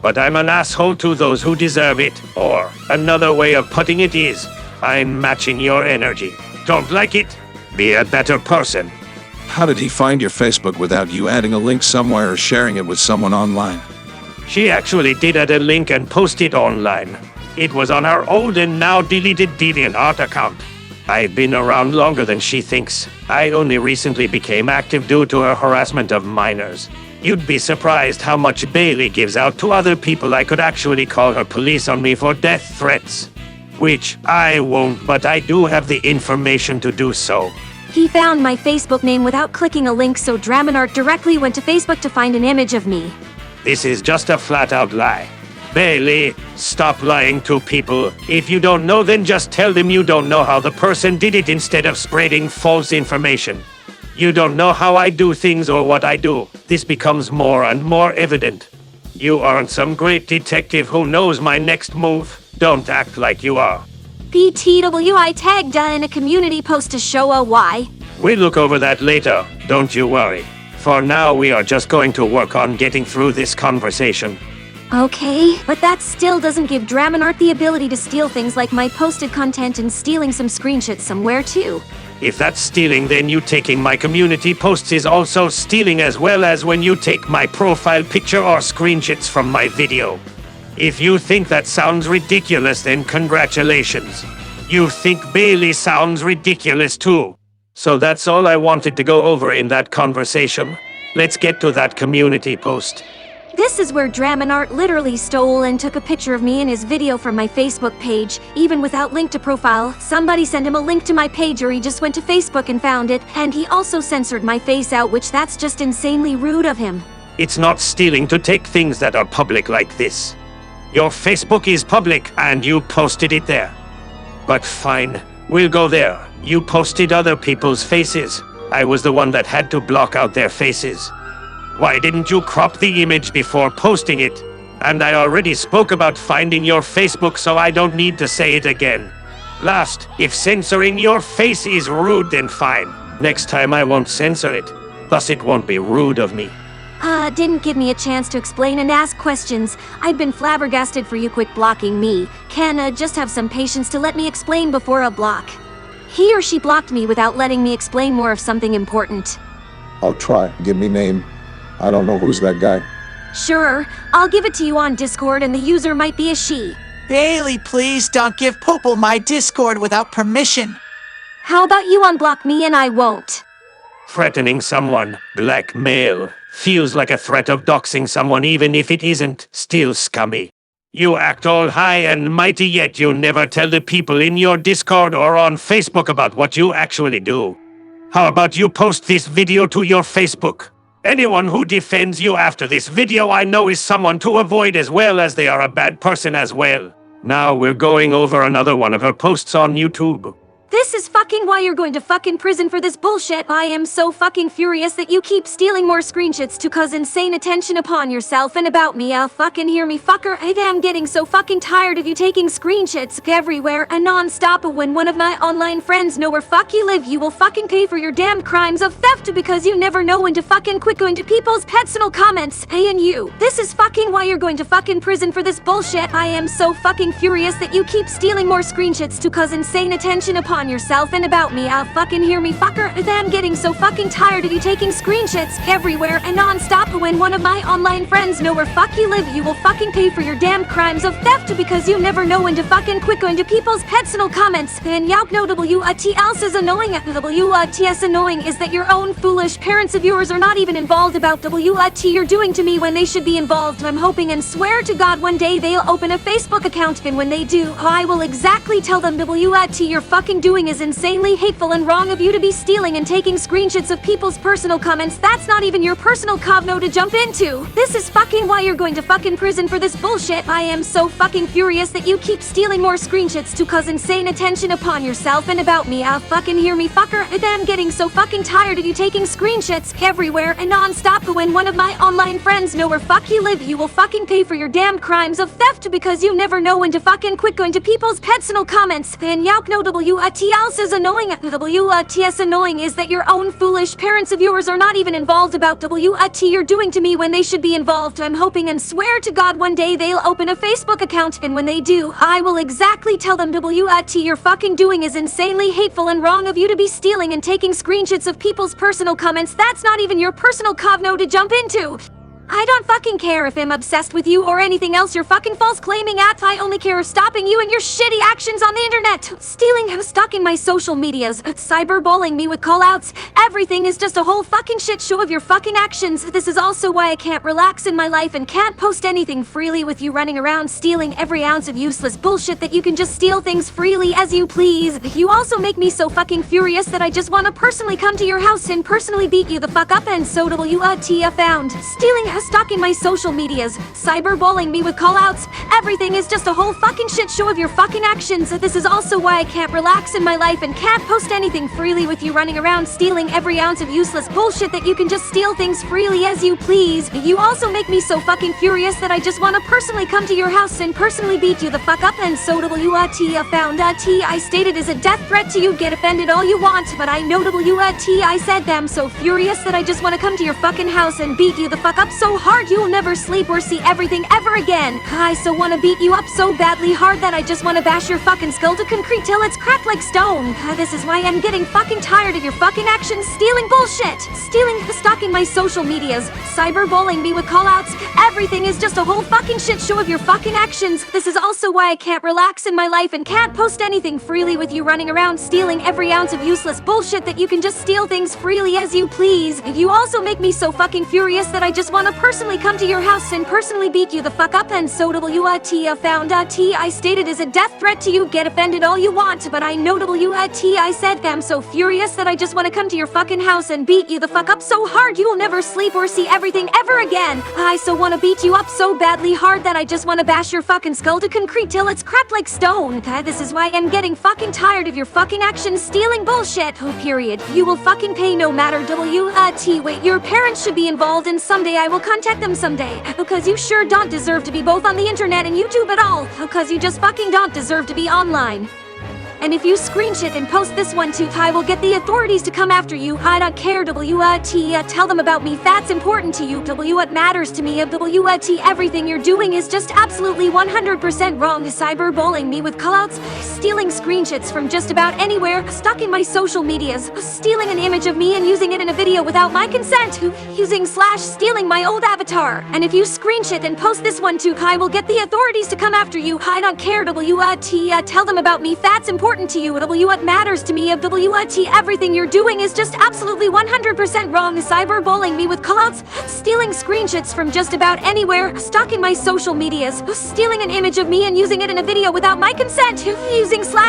S1: But I'm an asshole to those who deserve it. Or, another way of putting it is, I'm matching your energy. Don't like it? Be a better person.
S4: How did he find your Facebook without you adding a link somewhere or sharing it with someone online?
S1: She actually did add a link and post it online. It was on her old and now deleted DeviantArt account. I've been around longer than she thinks. I only recently became active due to her harassment of minors. You'd be surprised how much Bailey gives out to other people. I could actually call her police on me for death threats. Which I won't, but I do have the information to do so.
S2: He found my Facebook name without clicking a link, so Dramonart directly went to Facebook to find an image of me.
S1: This is just a flat-out lie. Bailey, stop lying to people. If you don't know, then just tell them you don't know how the person did it instead of spreading false information. You don't know how I do things or what I do. This becomes more and more evident. You aren't some great detective who knows my next move. Don't act like you are.
S2: PTWI tagged in a community post to show a why.
S1: We'll look over that later, don't you worry. For now, we are just going to work on getting through this conversation.
S2: Okay, but that still doesn't give Dramonart the ability to steal things like my posted content and stealing some screenshots somewhere too.
S1: If that's stealing, then you taking my community posts is also stealing, as well as when you take my profile picture or screenshots from my video. If you think that sounds ridiculous, then congratulations. You think Bailey sounds ridiculous too. So that's all I wanted to go over in that conversation. Let's get to that community post.
S2: This is where Dramanart literally stole and took a picture of me in his video from my Facebook page, even without link to profile. Somebody sent him a link to my page, or he just went to Facebook and found it, and he also censored my face out, which that's just insanely rude of him.
S1: It's not stealing to take things that are public like this. Your Facebook is public, and you posted it there. But fine, we'll go there. You posted other people's faces. I was the one that had to block out their faces. Why didn't you crop the image before posting it? And I already spoke about finding your Facebook, so I don't need to say it again. Last, if censoring your face is rude, then fine. Next time I won't censor it. Thus it won't be rude of me.
S2: Didn't give me a chance to explain and ask questions. I'd been flabbergasted for you quick blocking me. Can, just have some patience to let me explain before a block. He or she blocked me without letting me explain more of something important.
S5: I'll try. Give me name. I don't know who's that guy.
S2: Sure, I'll give it to you on Discord, and the user might be a she.
S3: Bailey, please don't give Popel my Discord without permission.
S2: How about you unblock me and I won't?
S1: Threatening someone, blackmail, feels like a threat of doxing someone even if it isn't, still scummy. You act all high and mighty, yet you never tell the people in your Discord or on Facebook about what you actually do. How about you post this video to your Facebook? Anyone who defends you after this video I know is someone to avoid, as well as they are a bad person as well. Now we're going over another one of her posts on YouTube.
S2: This is fucking why you're going to fucking prison for this bullshit. I am so fucking furious that you keep stealing more screenshots to cause insane attention upon yourself and about me. Fucking hear me, fucker. I am getting so fucking tired of you taking screenshots everywhere and non-stop. When one of my online friends know where fuck you live, you will fucking pay for your damn crimes of theft, because you never know when to fucking quit going to people's personal comments. Hey, and you. This is fucking why you're going to fucking prison for this bullshit. I am so fucking furious that you keep stealing more screenshots to cause insane attention upon yourself and about me. Fucking hear me, fucker. I'm getting so fucking tired of you taking screenshots everywhere and non-stop. When one of my online friends know where fuck you live, you will fucking pay for your damn crimes of theft, because you never know when to fucking quit going to people's personal comments. And yauk no what else is annoying at WTS annoying is that your own foolish parents of yours are not even involved about what you're doing to me when they should be involved. I'm hoping and swear to God one day they'll open a Facebook account, and when they do, I will exactly tell them what you're fucking doing is insanely hateful and wrong of you to be stealing and taking screenshots of people's personal comments. That's not even your personal cogno to jump into. This is fucking why you're going to fucking prison for this bullshit. I am so fucking furious that you keep stealing more screenshots to cause insane attention upon yourself and about me. Fucking hear me, fucker. I'm getting so fucking tired of you taking screenshots everywhere and non-stop. When one of my online friends know where fuck you live, you will fucking pay for your damn crimes of theft, because you never know when to fucking quit going to people's personal comments. And yauk no what else is annoying at WTS annoying is that your own foolish parents of yours are not even involved about what you're doing to me when they should be involved. I'm hoping and swear to God one day they'll open a Facebook account, and when they do, I will exactly tell them what you're fucking doing is insanely hateful and wrong of you to be stealing and taking screenshots of people's personal comments. That's not even your personal cogno to jump into. I don't fucking care if I'm obsessed with you or anything else you're fucking false claiming at. I only care of stopping you and your shitty actions on the internet. Stealing, stalking my social medias, cyberbullying me with callouts. Everything is just a whole fucking shit show of your fucking actions. This is also why I can't relax in my life and can't post anything freely with you running around stealing every ounce of useless bullshit that you can just steal things freely as you please. You also make me so fucking furious that I just want to personally come to your house and personally beat you the fuck up, and so I found. Stealing, stalking my social medias, cyberbullying me with callouts. Everything is just a whole fucking shit show of your fucking actions. This is also why I can't relax in my life and can't post anything freely with you running around stealing every ounce of useless bullshit that you can just steal things freely as you please. You also make me so fucking furious that I just want to personally come to your house and personally beat you the fuck up, and so I found. I stated is a death threat to you. Get offended all you want, but I know I said them so furious that I just want to come to your fucking house and beat you the fuck up so hard you'll never sleep or see everything ever again. I so want to beat you up so badly hard that I just want to bash your fucking skull to concrete till it's cracked like stone. This is why I'm getting fucking tired of your fucking actions. Stealing bullshit. Stealing, stalking my social medias, cyberbullying me with callouts. Everything is just a whole fucking shit show of your fucking actions. This is also why I can't relax in my life and can't post anything freely with you running around stealing every ounce of useless bullshit that you can just steal things freely as you please. You also make me so fucking furious that I just want to wanna personally come to your house and personally beat you the fuck up, and so WT found T I stated is a death threat to you. Get offended all you want, but I know WT I said I'm so furious that I just wanna come to your fucking house and beat you the fuck up so hard you'll never sleep or see everything ever again. I so wanna beat you up so badly hard that I just wanna bash your fucking skull to concrete till it's cracked like stone. This is why I'm getting fucking tired of your fucking action stealing bullshit. Oh, period. You will fucking pay no matter WT. Wait, your parents should be involved, and someday I will contact them someday. Because you sure don't deserve to be both on the internet and YouTube at all. Because you just fucking don't deserve to be online. And if you screenshot and post this one too, I will get the authorities to come after you. I don't care, WT. Tell them about me. That's important to you. What matters to me. WT. Everything you're doing is just absolutely 100% wrong. Cyberbullying me with callouts, stealing screenshots from just about anywhere, stalking my social medias, stealing an image of me and using it in a video without my consent, stealing my old avatar. And if you screenshot and post this one too, I will get the authorities to come after you. I don't care, WT. Tell them about me. That's important to you. What matters to me. WT. Everything you're doing is just absolutely 100% wrong. Cyberbullying me with callouts, stealing screenshots from just about anywhere, stalking my social medias, stealing an image of me and using it in a video without my consent,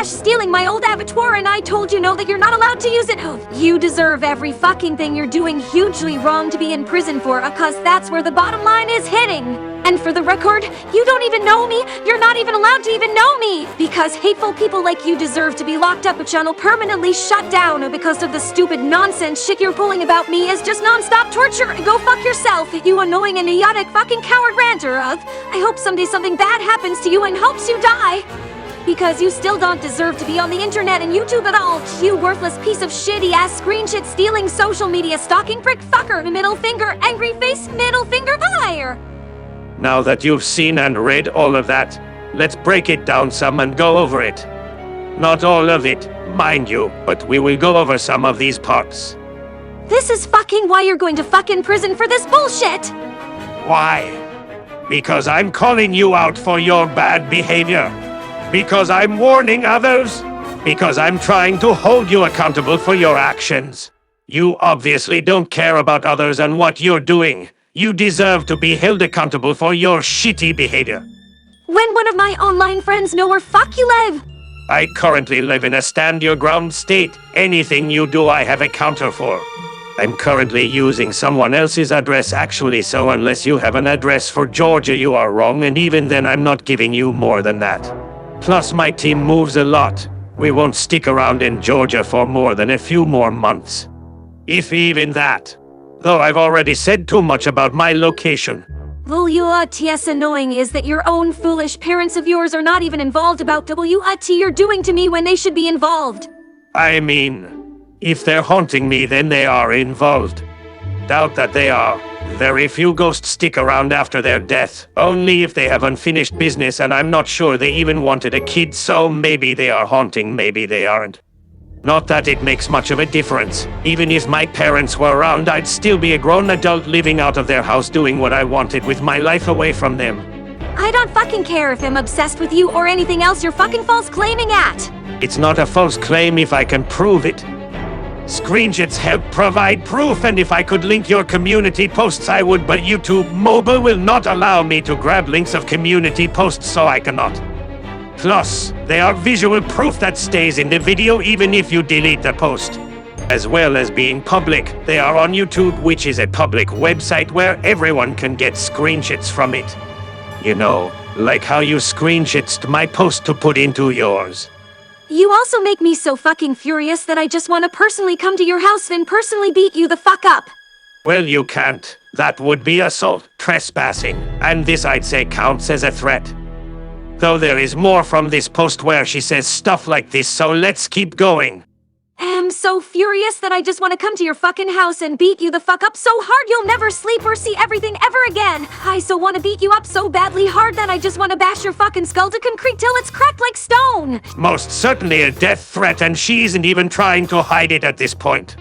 S2: stealing my old avatar, and I told you no that you're not allowed to use it. You deserve every fucking thing you're doing hugely wrong to be in prison for, cause that's where the bottom line is hitting. And for the record, you don't even know me. You're not even allowed to even know me. Because hateful people like you deserve to be locked up, a channel permanently shut down, because of the stupid nonsense shit you're pulling about me is just non-stop torture. Go fuck yourself, you annoying and idiotic fucking coward ranter. I hope someday something bad happens to you and hopes you die. Because you still don't deserve to be on the internet and YouTube at all. You worthless piece of shitty-ass screenshot stealing social media stalking prick fucker. Middle finger, angry face, middle finger, fire.
S1: Now that you've seen and read all of that, let's break it down some and go over it. Not all of it, mind you, but we will go over some of these parts.
S2: This is fucking why you're going to fucking prison for this bullshit!
S1: Why? Because I'm calling you out for your bad behavior. Because I'm warning others. Because I'm trying to hold you accountable for your actions. You obviously don't care about others and what you're doing. You deserve to be held accountable for your shitty behavior.
S2: When one of my online friends know where fuck you live?
S1: I currently live in a stand-your-ground state. Anything you do, I have a counter for. I'm currently using someone else's address actually, so unless you have an address for Georgia, you are wrong, and even then I'm not giving you more than that. Plus, my team moves a lot. We won't stick around in Georgia for more than a few more months. If even that. Though I've already said too much about my location.
S2: WT's annoying is that your own foolish parents of yours are not even involved about WT you're doing to me when they should be involved.
S1: I mean, if they're haunting me, then they are involved. Doubt that they are. Very few ghosts stick around after their death. Only if they have unfinished business, and I'm not sure they even wanted a kid, so maybe they are haunting, maybe they aren't. Not that it makes much of a difference. Even if my parents were around, I'd still be a grown adult living out of their house doing what I wanted with my life away from them.
S2: I don't fucking care if I'm obsessed with you or anything else you're fucking false claiming at.
S1: It's not a false claim if I can prove it. Screenshots help provide proof, and if I could link your community posts I would, but YouTube Mobile will not allow me to grab links of community posts, so I cannot. Plus, they are visual proof that stays in the video even if you delete the post. As well as being public, they are on YouTube, which is a public website where everyone can get screenshots from it. You know, like how you screenshotsed my post to put into yours.
S2: You also make me so fucking furious that I just want to personally come to your house and personally beat you the fuck up.
S1: Well, you can't. That would be assault, trespassing, and this I'd say counts as a threat. Though there is more from this post where she says stuff like this, so let's keep going.
S2: I'm so furious that I just want to come to your fucking house and beat you the fuck up so hard you'll never sleep or see everything ever again. I so want to beat you up so badly hard that I just want to bash your fucking skull to concrete till it's cracked like stone.
S1: Most certainly a death threat, and she isn't even trying to hide it at this point.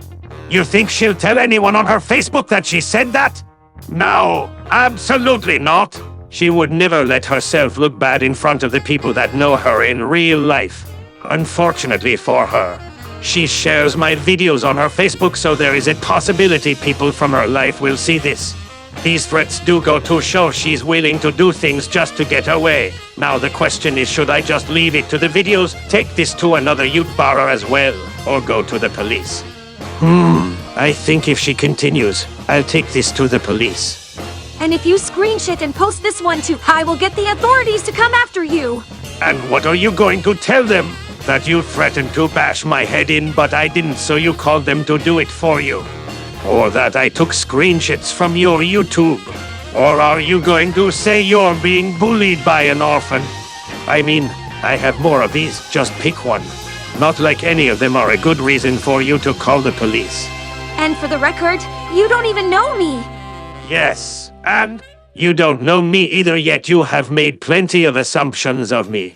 S1: You think she'll tell anyone on her Facebook that she said that? No, absolutely not. She would never let herself look bad in front of the people that know her in real life. Unfortunately for her, she shares my videos on her Facebook, so there is a possibility people from her life will see this. These threats do go to show she's willing to do things just to get her way. Now the question is, should I just leave it to the videos, take this to another youth borrower as well, or go to the police? I think if she continues, I'll take this to the police.
S2: And if you screenshot and post this one too, I will get the authorities to come after you.
S1: And what are you going to tell them? That you threatened to bash my head in, but I didn't, so you called them to do it for you? Or that I took screenshots from your YouTube? Or are you going to say you're being bullied by an orphan? I mean, I have more of these, just pick one. Not like any of them are a good reason for you to call the police.
S2: And for the record, you don't even know me.
S1: Yes, and you don't know me either, yet you have made plenty of assumptions of me.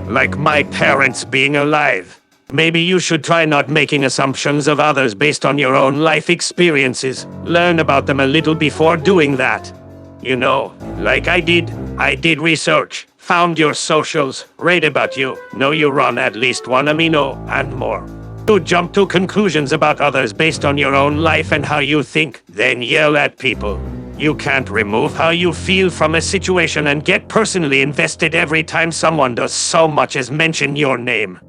S1: Like my parents being alive. Maybe you should try not making assumptions of others based on your own life experiences. Learn about them a little before doing that. You know, like I did research, found your socials, read about you, know you run at least one amino, and more. To jump to conclusions about others based on your own life and how you think, then yell at people. You can't remove how you feel from a situation and get personally invested every time someone does so much as mention your name.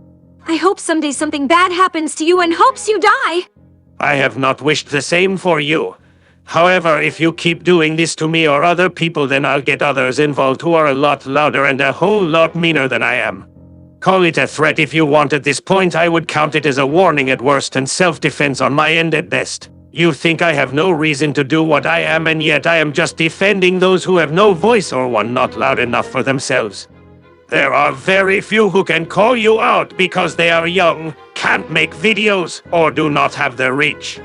S2: I hope someday something bad happens to you and hopes you die.
S1: I have not wished the same for you. However, if you keep doing this to me or other people, then I'll get others involved who are a lot louder and a whole lot meaner than I am. Call it a threat if you want. At this point, I would count it as a warning at worst and self-defense on my end at best. You think I have no reason to do what I am, and yet I am just defending those who have no voice or one not loud enough for themselves. There are very few who can call you out because they are young, can't make videos, or do not have the reach.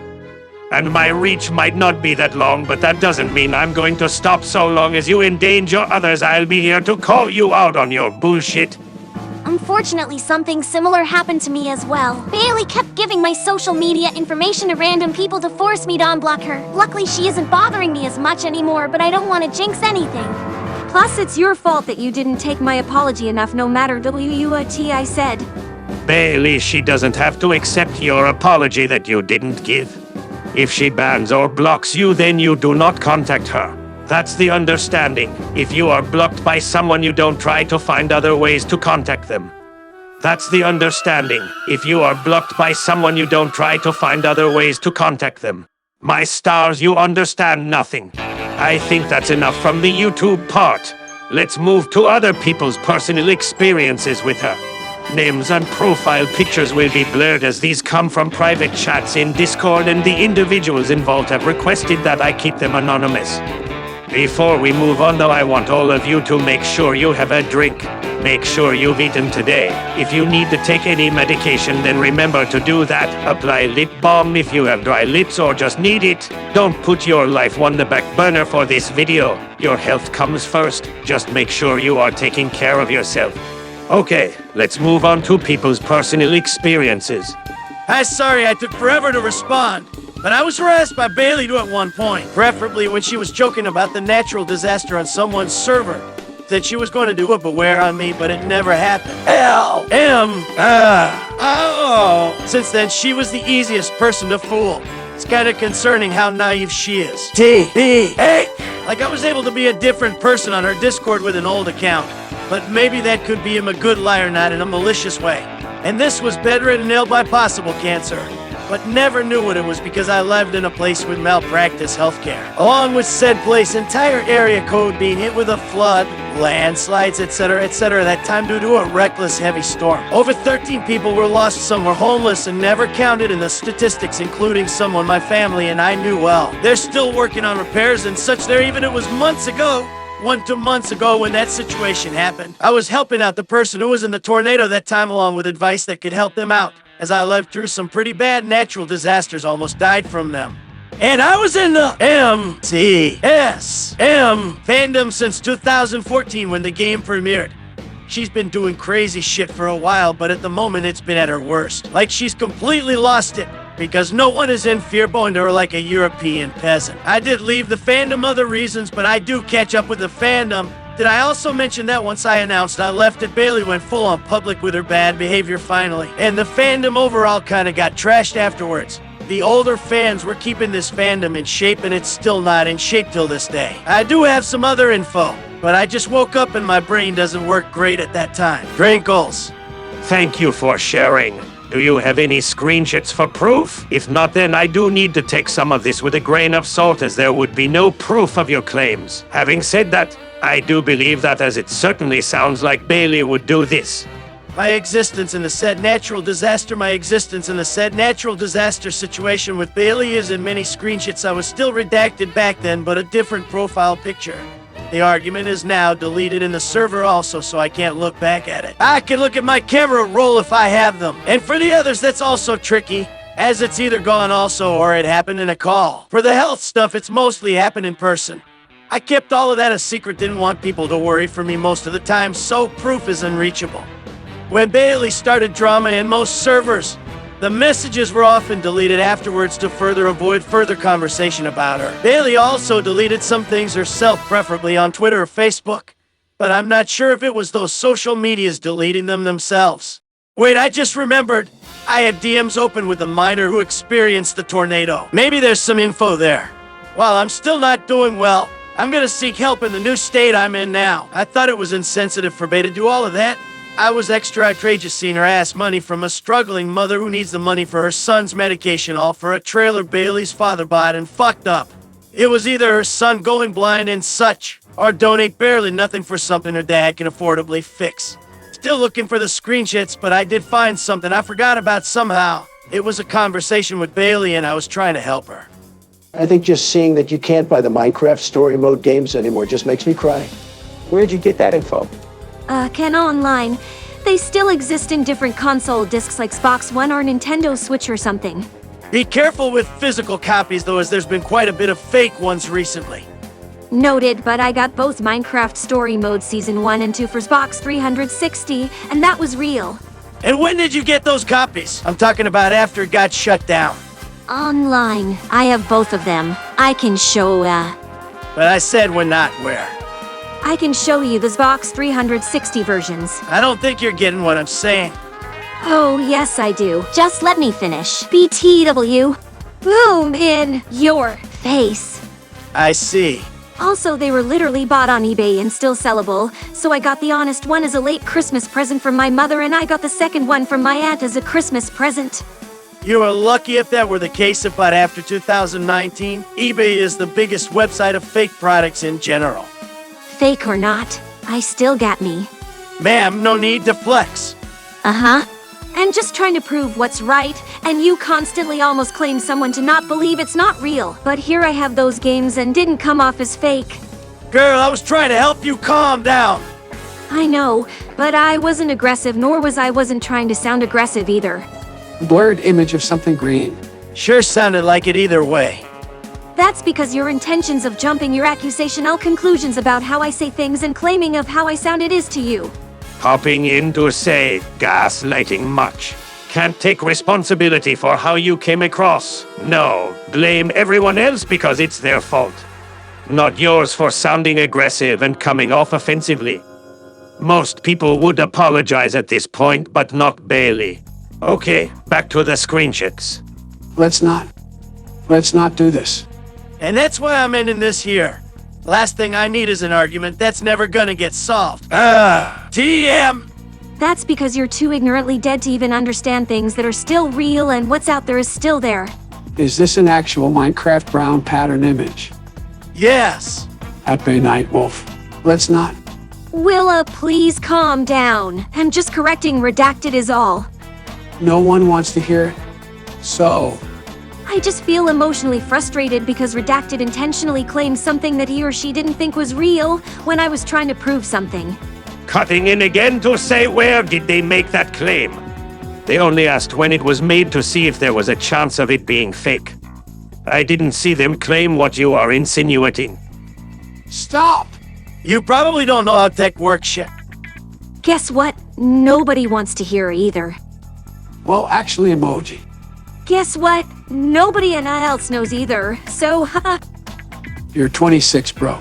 S1: And my reach might not be that long, but that doesn't mean I'm going to stop. So long as you endanger others, I'll be here to call you out on your bullshit.
S6: Unfortunately, something similar happened to me as well. Bailey kept giving my social media information to random people to force me to unblock her. Luckily, she isn't bothering me as much anymore, but I don't want to jinx anything.
S2: Plus, it's your fault that you didn't take my apology enough, no matter what I said.
S1: Bailey, she doesn't have to accept your apology that you didn't give. If she bans or blocks you, then you do not contact her. That's the understanding. If you are blocked by someone, you don't try to find other ways to contact them. That's the understanding. If you are blocked by someone, you don't try to find other ways to contact them. My stars, you understand nothing. I think that's enough from the YouTube part. Let's move to other people's personal experiences with her. Names and profile pictures will be blurred as these come from private chats in Discord, and the individuals involved have requested that I keep them anonymous. Before we move on though, I want all of you to make sure you have a drink. Make sure you've eaten today. If you need to take any medication, then remember to do that. Apply lip balm if you have dry lips or just need it. Don't put your life on the back burner for this video. Your health comes first. Just make sure you are taking care of yourself. Okay, let's move on to people's personal experiences.
S7: I'm sorry I took forever to respond, but I was harassed by Bailey too at one point, preferably when she was joking about the natural disaster on someone's server. That she was going to do a beware on me, but it never happened. Since then, she was the easiest person to fool. It's kind of concerning how naive she is. Like I was able to be a different person on her Discord with an old account, but maybe that could be him a good liar, not in a malicious way. And this was bedridden ill by possible cancer, but never knew what it was because I lived in a place with malpractice healthcare. Along with said place, entire area code being hit with a flood, landslides, etc., that time due to a reckless heavy storm. Over 13 people were lost, some were homeless and never counted in the statistics, including someone my family and I knew well. They're still working on repairs and such there, even it was months ago. 2 months ago when that situation happened. I was helping out the person who was in the tornado that time along with advice that could help them out, as I lived through some pretty bad natural disasters, almost died from them. And I was in the MTSM fandom since 2014 when the game premiered. She's been doing crazy shit for a while, but at the moment it's been at her worst. Like she's completely lost it, because no one is in fear going to her like a European peasant. I did leave the fandom other reasons, but I do catch up with the fandom. Did I also mention that once I announced I left it, Bailey went full on public with her bad behavior finally, and the fandom overall kinda got trashed afterwards. The older fans were keeping this fandom in shape, and it's still not in shape till this day. I do have some other info, but I just woke up and my brain doesn't work great at that time. Drinkles.
S1: Thank you for sharing. Do you have any screenshots for proof? If not, then I do need to take some of this with a grain of salt, as there would be no proof of your claims. Having said that, I do believe that, as it certainly sounds like Bailey would do this.
S7: My existence in the said natural disaster situation with Bailey is in many screenshots. I was still redacted back then, but a different profile picture. The argument is now deleted in the server also, so I can't look back at it. I can look at my camera roll if I have them. And for the others, that's also tricky, as it's either gone also or it happened in a call. For the health stuff, it's mostly happened in person. I kept all of that a secret, didn't want people to worry for me most of the time, so proof is unreachable. When Bailey started drama in most servers, the messages were often deleted afterwards to avoid further conversation about her. Bailey also deleted some things herself, preferably on Twitter or Facebook, but I'm not sure if it was those social medias deleting them themselves. Wait, I just remembered. I had DMs open with a miner who experienced the tornado. Maybe there's some info there. While I'm still not doing well, I'm gonna seek help in the new state I'm in now. I thought it was insensitive for Bae to do all of that. I was extra outrageous seeing her ask money from a struggling mother who needs the money for her son's medication, all for a trailer Bailey's father bought and fucked up. It was either her son going blind and such, or donate barely nothing for something her dad can affordably fix. Still looking for the screenshots, but I did find something I forgot about somehow. It was a conversation with Bailey and I was trying to help her.
S8: I think just seeing that you can't buy the Minecraft story mode games anymore just makes me cry. Where'd you get that info?
S2: Ken Online. They still exist in different console discs like Xbox One or Nintendo Switch or something.
S7: Be careful with physical copies though, as there's been quite a bit of fake ones recently.
S2: Noted, but I got both Minecraft Story Mode Season 1 and 2 for Xbox 360, and that was real.
S7: And when did you get those copies? I'm talking about after it got shut down.
S2: Online. I have both of them. I can show,
S7: But I said when, not where.
S2: I can show you the Xbox 360 versions.
S7: I don't think you're getting what I'm saying.
S2: Oh, yes I do. Just let me finish. BTW. Boom in your face.
S7: I see.
S2: Also, they were literally bought on eBay and still sellable, so I got the honest one as a late Christmas present from my mother, and I got the second one from my aunt as a Christmas present.
S7: You were lucky if that were the case, but after 2019, eBay is the biggest website of fake products in general.
S2: Fake or not, I still got me.
S7: Ma'am, no need to flex.
S2: Uh-huh. And just trying to prove what's right, and you constantly almost claim someone to not believe it's not real. But here I have those games and didn't come off as fake.
S7: Girl, I was trying to help you calm down.
S2: I know, but I wasn't aggressive, nor wasn't trying to sound aggressive either.
S9: Blurred image of something green.
S7: Sure sounded like it either way.
S2: That's because your intentions of jumping your accusational conclusions about how I say things and claiming of how I sounded is to you.
S1: Hopping in to say gaslighting much. Can't take responsibility for how you came across. No, blame everyone else because it's their fault. Not yours for sounding aggressive and coming off offensively. Most people would apologize at this point, but not Bailey. Okay, back to the screenshots.
S9: Let's not do this.
S7: And that's why I'm ending this here. Last thing I need is an argument that's never gonna get solved. TM!
S2: That's because you're too ignorantly dead to even understand things that are still real, and what's out there is still there.
S9: Is this an actual Minecraft brown pattern image?
S7: Yes.
S9: Happy Night Wolf. Let's not.
S2: Willa, please calm down. I'm just correcting redacted is all.
S9: No one wants to hear it. So,
S2: I just feel emotionally frustrated because Redacted intentionally claimed something that he or she didn't think was real when I was trying to prove something.
S1: Cutting in again to say where did they make that claim? They only asked when it was made to see if there was a chance of it being fake. I didn't see them claim what you are insinuating.
S9: stop!
S7: You probably don't know how tech works yet.
S2: Guess what? Nobody wants to hear either.
S9: Well, actually, emoji.
S2: Guess what? Nobody else knows either, so haha.
S9: You're 26, bro.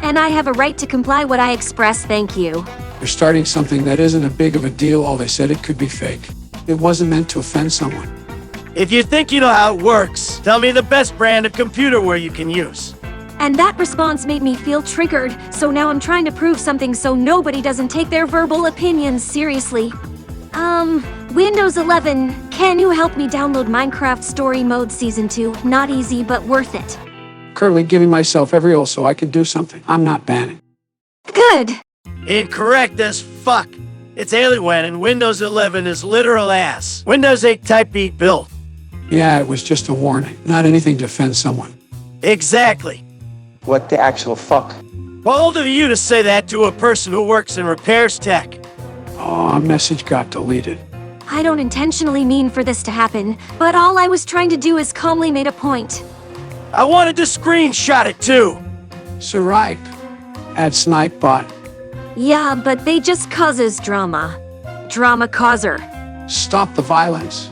S2: And I have a right to comply what I express, thank you.
S9: You're starting something that isn't a big of a deal. All they said it could be fake. It wasn't meant to offend someone.
S7: If you think you know how it works, tell me the best brand of computerware you can use.
S2: And that response made me feel triggered, so now I'm trying to prove something so nobody doesn't take their verbal opinions seriously. Windows 11, can you help me download Minecraft Story Mode Season 2? Not easy, but worth it.
S9: Currently giving myself every O so I can do something. I'm not banning.
S2: Good!
S7: Incorrect as fuck. It's Alienware and Windows 11 is literal ass. Windows 8 Type beat built.
S9: Yeah, it was just a warning, not anything to offend someone.
S7: Exactly.
S8: What the actual fuck?
S7: Bold of you to say that to a person who works in repairs tech.
S9: Oh, a message got deleted.
S2: I don't intentionally mean for this to happen, but all I was trying to do is calmly made a point.
S7: I wanted to screenshot it too.
S9: Siripe. Add snipe bot.
S2: Yeah, but they just causes drama. Drama causer.
S9: Stop the violence.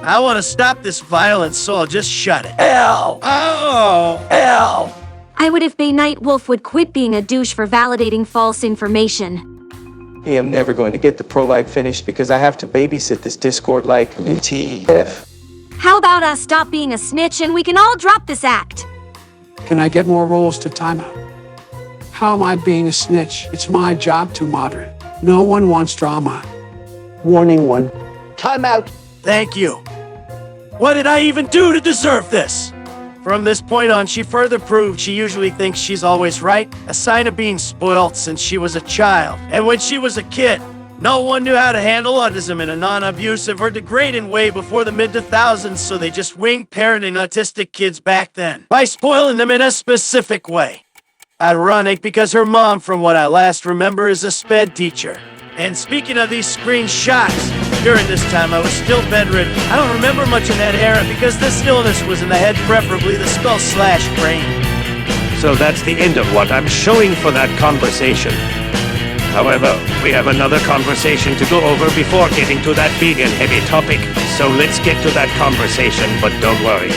S7: I want to stop this violence, so I'll just shut it. L. Oh. L.
S2: I would if Bay Night Wolf would quit being a douche for validating false information.
S8: Hey, I'm never going to get the pro-life finished because I have to babysit this Discord like TF.
S2: How about us stop being a snitch and we can all drop this act?
S9: Can I get more roles to timeout? How am I being a snitch? It's my job to moderate. No one wants drama.
S8: Warning 1. Time out.
S7: Thank you. What did I even do to deserve this? From this point on, she further proved she usually thinks she's always right, a sign of being spoiled since she was a child. And when she was a kid, no one knew how to handle autism in a non-abusive or degrading way before the mid-2000s, so they just winged parenting autistic kids back then by spoiling them in a specific way. Ironic because her mom, from what I last remember, is a sped teacher. And speaking of these screenshots, during this time I was still bedridden. I don't remember much of that era because this illness was in the head, preferably the skull/brain.
S1: So that's the end of what I'm showing for that conversation. However, we have another conversation to go over before getting to that big and heavy topic. So let's get to that conversation, but don't worry.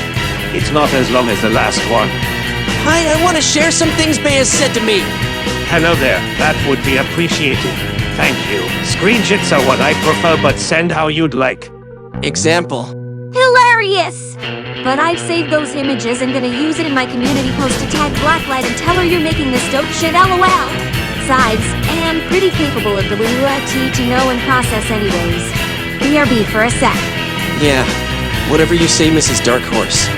S1: It's not as long as the last one.
S10: Hi, I want to share some things Bay has said to me.
S1: Hello there, that would be appreciated. Thank you. Screenshots are what I prefer, but send how you'd like.
S10: Example.
S2: Hilarious! But I've saved those images and gonna use it in my community post to tag Blacklight and tell her you're making this dope shit LOL. Besides, I am pretty capable of the WT to know and process anyways. BRB for a sec.
S10: Yeah, whatever you say, Mrs. Darkhorse.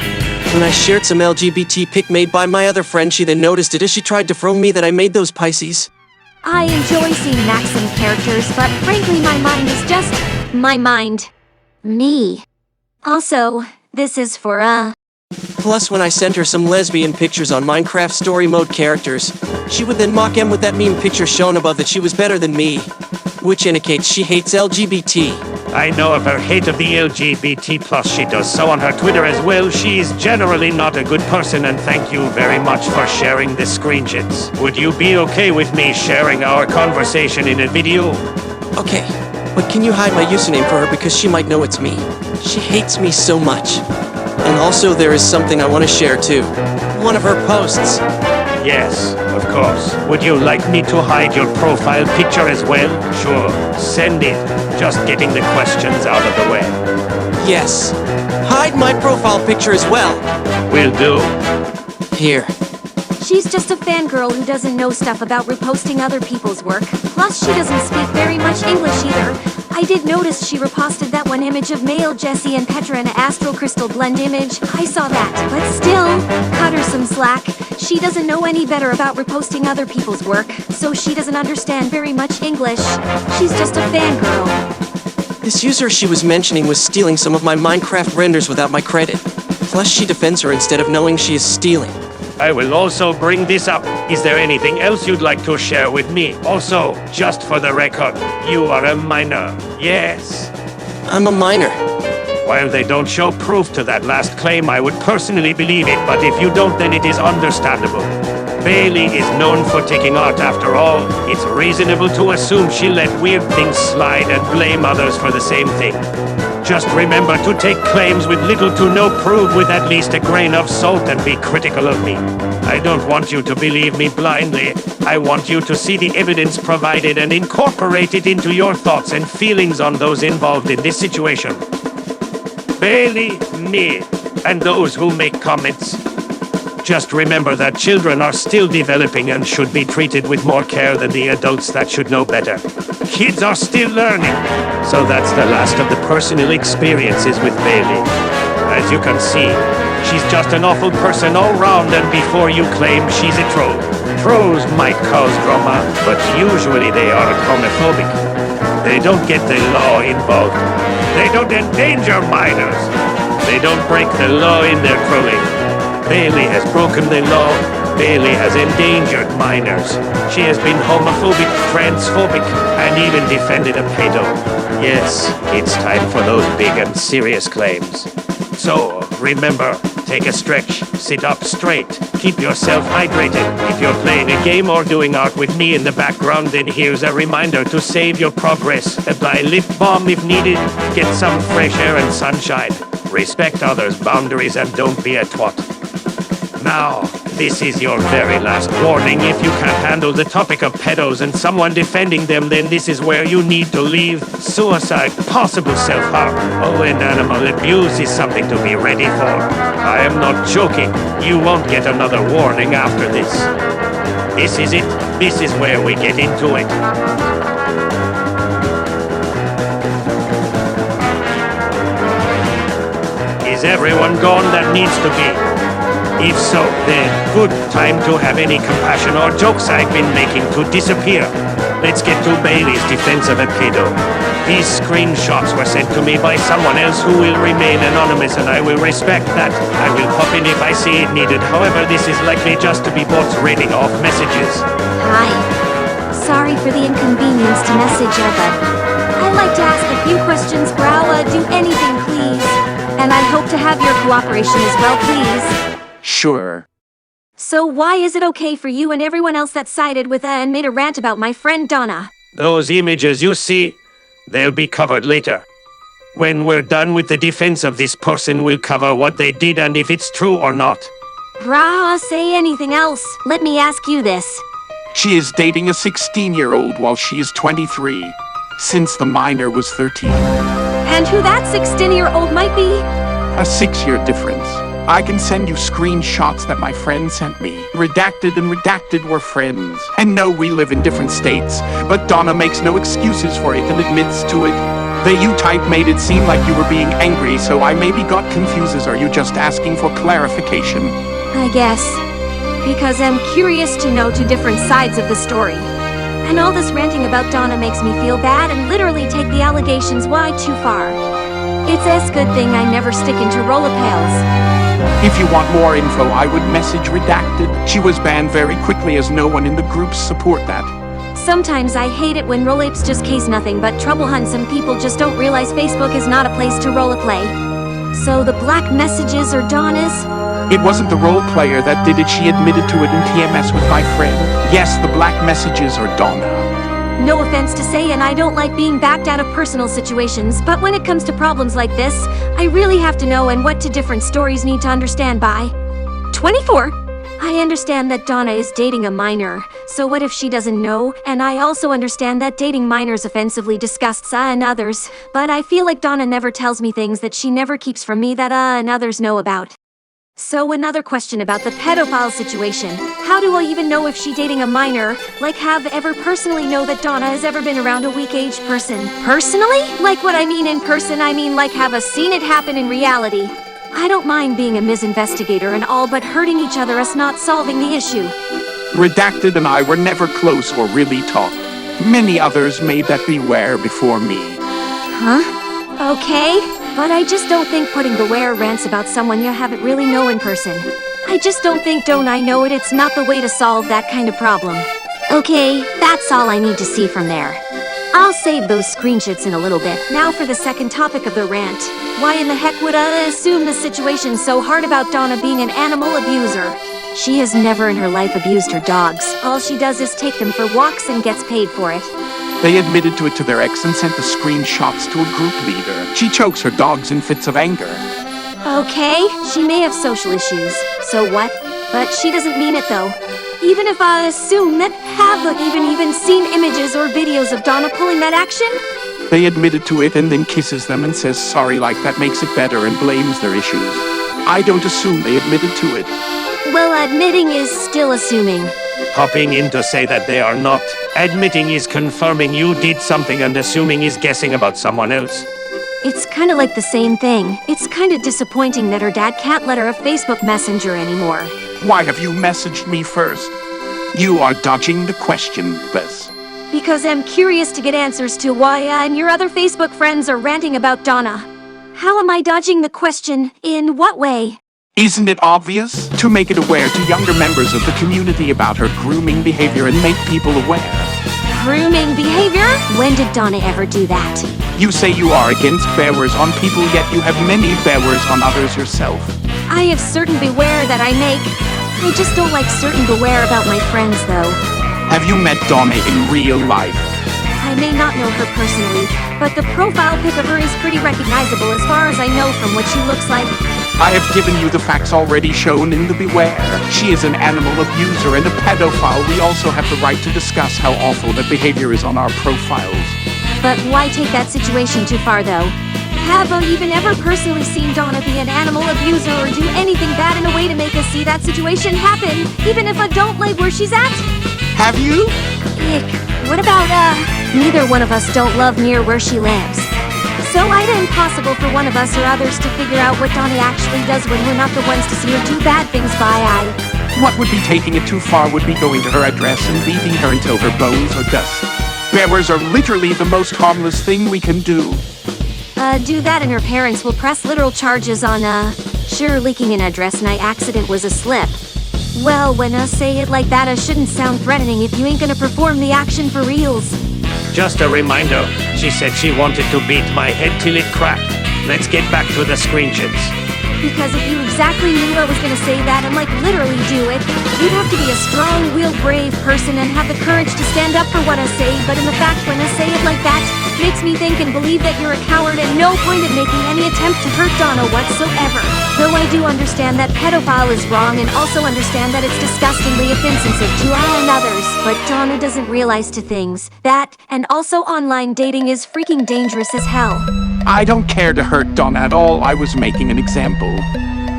S10: When I shared some LGBT pic made by my other friend, she then noticed it as she tried to throw me that I made those Pisces.
S2: I enjoy seeing Maxim characters, but frankly my mind is just... my mind. Me. Also, this is for,
S10: Plus, when I sent her some lesbian pictures on Minecraft Story Mode characters, she would then mock em with that meme picture shown above that she was better than me, which indicates she hates LGBT.
S1: I know of her hate of the LGBT+, she does so on her Twitter as well. She's generally not a good person, and thank you very much for sharing the screenshots. Would you be okay with me sharing our conversation in a video?
S10: Okay, but can you hide my username for her because she might know it's me? She hates me so much. And also there is something I want to share too. One of her posts.
S1: Yes, of course. Would you like me to hide your profile picture as well? Sure, send it. Just getting the questions out of the way.
S10: Yes. Hide my profile picture as well.
S1: Will do.
S10: Here.
S2: She's just a fangirl who doesn't know stuff about reposting other people's work. Plus, she doesn't speak very much English either. I did notice she reposted that one image of male Jesse and Petra in an astral crystal blend image. I saw that, but still, cut her some slack. She doesn't know any better about reposting other people's work, so she doesn't understand very much English. She's just a fangirl.
S10: This user she was mentioning was stealing some of my Minecraft renders without my credit. Plus, she defends her instead of knowing she is stealing.
S1: I will also bring this up. Is there anything else you'd like to share with me? Also, just for the record, you are a minor. Yes.
S10: I'm a minor.
S1: While they don't show proof to that last claim, I would personally believe it, but if you don't, then it is understandable. Bailey is known for taking art after all. It's reasonable to assume she let weird things slide and blame others for the same thing. Just remember to take claims with little to no proof with at least a grain of salt and be critical of me. I don't want you to believe me blindly. I want you to see the evidence provided and incorporate it into your thoughts and feelings on those involved in this situation. Bailey, me, and those who make comments. Just remember that children are still developing and should be treated with more care than the adults that should know better. Kids are still learning. So that's the last of the personal experiences with Bailey. As you can see, she's just an awful person all round, and before you claim she's a troll. Trolls might cause drama, but usually they are homophobic. They don't get the law involved. They don't endanger minors. They don't break the law in their trolling. Bailey has broken the law. Bailey has endangered minors. She has been homophobic, transphobic, and even defended a pedo. Yes, it's time for those big and serious claims. So, remember, take a stretch, sit up straight, keep yourself hydrated. If you're playing a game or doing art with me in the background, then here's a reminder to save your progress. Apply lip balm if needed, get some fresh air and sunshine. Respect others' boundaries and don't be a twat. Now, this is your very last warning. If you can't handle the topic of pedos and someone defending them, then this is where you need to leave. Suicide, possible self-harm. Oh, and animal abuse is something to be ready for. I am not joking. You won't get another warning after this. This is it. This is where we get into it. Is everyone gone that needs to be? If so, then good time to have any compassion or jokes I've been making to disappear. Let's get to Bailey's defense of a pedo. These screenshots were sent to me by someone else who will remain anonymous, and I will respect that. I will pop in if I see it needed. However, this is likely just to be bots reading off messages.
S2: Hi. Sorry for the inconvenience to message you, but I'd like to ask a few questions, bro. Do anything, please. And I hope to have your cooperation as well, please.
S9: Sure.
S2: So why is it okay for you and everyone else that sided with and made a rant about my friend Donna?
S1: Those images you see, they'll be covered later. When we're done with the defense of this person, we'll cover what they did and if it's true or not.
S2: Brah, say anything else. Let me ask you this.
S9: She is dating a 16-year-old while she is 23, since the minor was 13.
S2: And who that 16-year-old might be?
S9: A 6-year difference. I can send you screenshots that my friend sent me. Redacted and redacted were friends. And no, we live in different states, but Donna makes no excuses for it and admits to it. The U-type made it seem like you were being angry, so I maybe got confused. Are you just asking for clarification?
S2: I guess. Because I'm curious to know two different sides of the story. And all this ranting about Donna makes me feel bad and literally take the allegations way too far. It's a good thing I never stick into rollerpails.
S9: If you want more info, I would message Redacted. She was banned very quickly as no one in the groups support that.
S2: Sometimes I hate it when roleplayers just case nothing but trouble hunts and people just don't realize Facebook is not a place to roleplay. So the black messages are Donna's?
S9: It wasn't the role player that did it. She admitted to it in TMS with my friend. Yes, the black messages are Donna.
S2: No offense to say, and I don't like being backed out of personal situations, but when it comes to problems like this, I really have to know and what two different stories need to understand by. 24. I understand that Donna is dating a minor, so what if she doesn't know? And I also understand that dating minors offensively disgusts and others, but I feel like Donna never tells me things that she never keeps from me that and others know about. So another question about the pedophile situation. How do I even know if she dating a minor? Like, have ever personally know that Donna has ever been around a weak-age person? Personally? Like what I mean in person, I mean like have a seen it happen in reality. I don't mind being a misinvestigator and all, but hurting each other us not solving the issue.
S9: Redacted and I were never close or really talked. Many others made that beware before me.
S2: Huh? Okay. But I just don't think putting beware rants about someone you haven't really know in person. I just don't think don't I know it, it's not the way to solve that kind of problem. Okay, that's all I need to see from there. I'll save those screenshots in a little bit. Now for the second topic of the rant. Why in the heck would I assume the situation's so hard about Donna being an animal abuser? She has never in her life abused her dogs. All she does is take them for walks and gets paid for it.
S9: They admitted to it to their ex and sent the screenshots to a group leader. She chokes her dogs in fits of anger.
S2: Okay, she may have social issues. So what? But she doesn't mean it though. Even if I assume that have even seen images or videos of Donna pulling that action?
S9: They admitted to it and then kisses them and says sorry like that makes it better and blames their issues. I don't assume they admitted to it.
S2: Well, admitting is still assuming.
S1: Hopping in to say that they are not. Admitting is confirming you did something and assuming is guessing about someone else.
S2: It's kind of like the same thing. It's kind of disappointing that her dad can't let her a Facebook Messenger anymore.
S9: Why have you messaged me first? You are dodging the question, Bess.
S2: Because I'm curious to get answers to why and your other Facebook friends are ranting about Donna. How am I dodging the question? In what way?
S9: Isn't it obvious? To make it aware to younger members of the community about her grooming behavior and make people aware.
S2: Grooming behavior? When did Donna ever do that?
S9: You say you are against bearers on people, yet you have many bearers on others yourself.
S2: I have certain beware that I make. I just don't like certain beware about my friends, though.
S9: Have you met Donna in real life?
S2: I may not know her personally, but the profile pic of her is pretty recognizable as far as I know from what she looks like.
S9: I have given you the facts already shown in the beware. She is an animal abuser and a pedophile. We also have the right to discuss how awful that behavior is on our profiles.
S2: But why take that situation too far, though? Have I even ever personally seen Donna be an animal abuser or do anything bad in a way to make us see that situation happen, even if I don't like where she's at?
S9: Have you?
S2: Ick. What about, neither one of us don't love near where she lives. So either impossible for one of us or others to figure out what Donna actually does when we're not the ones to see her do bad things by
S9: What would be taking it too far would be going to her address and beating her until her bones are dust. Bearers are literally the most harmless thing we can do.
S2: Do that and her parents will press literal charges on, sure, leaking an address and I accident was a slip. Well, when say it like that, shouldn't sound threatening if you ain't gonna perform the action for reals.
S1: Just a reminder, she said she wanted to beat my head till it cracked. Let's get back to the screenshots.
S2: Because if you exactly knew I was gonna say that and literally do it, you'd have to be a strong-willed, brave person and have the courage to stand up for what I say, but in the fact when I say it like that, makes me think and believe that you're a coward and no point in making any attempt to hurt Donna whatsoever. Though I do understand that pedophile is wrong and also understand that it's disgustingly offensive to I and others, but Donna doesn't realize two things. That, and also online dating is freaking dangerous as hell.
S9: I don't care to hurt Donna at all. I was making an example.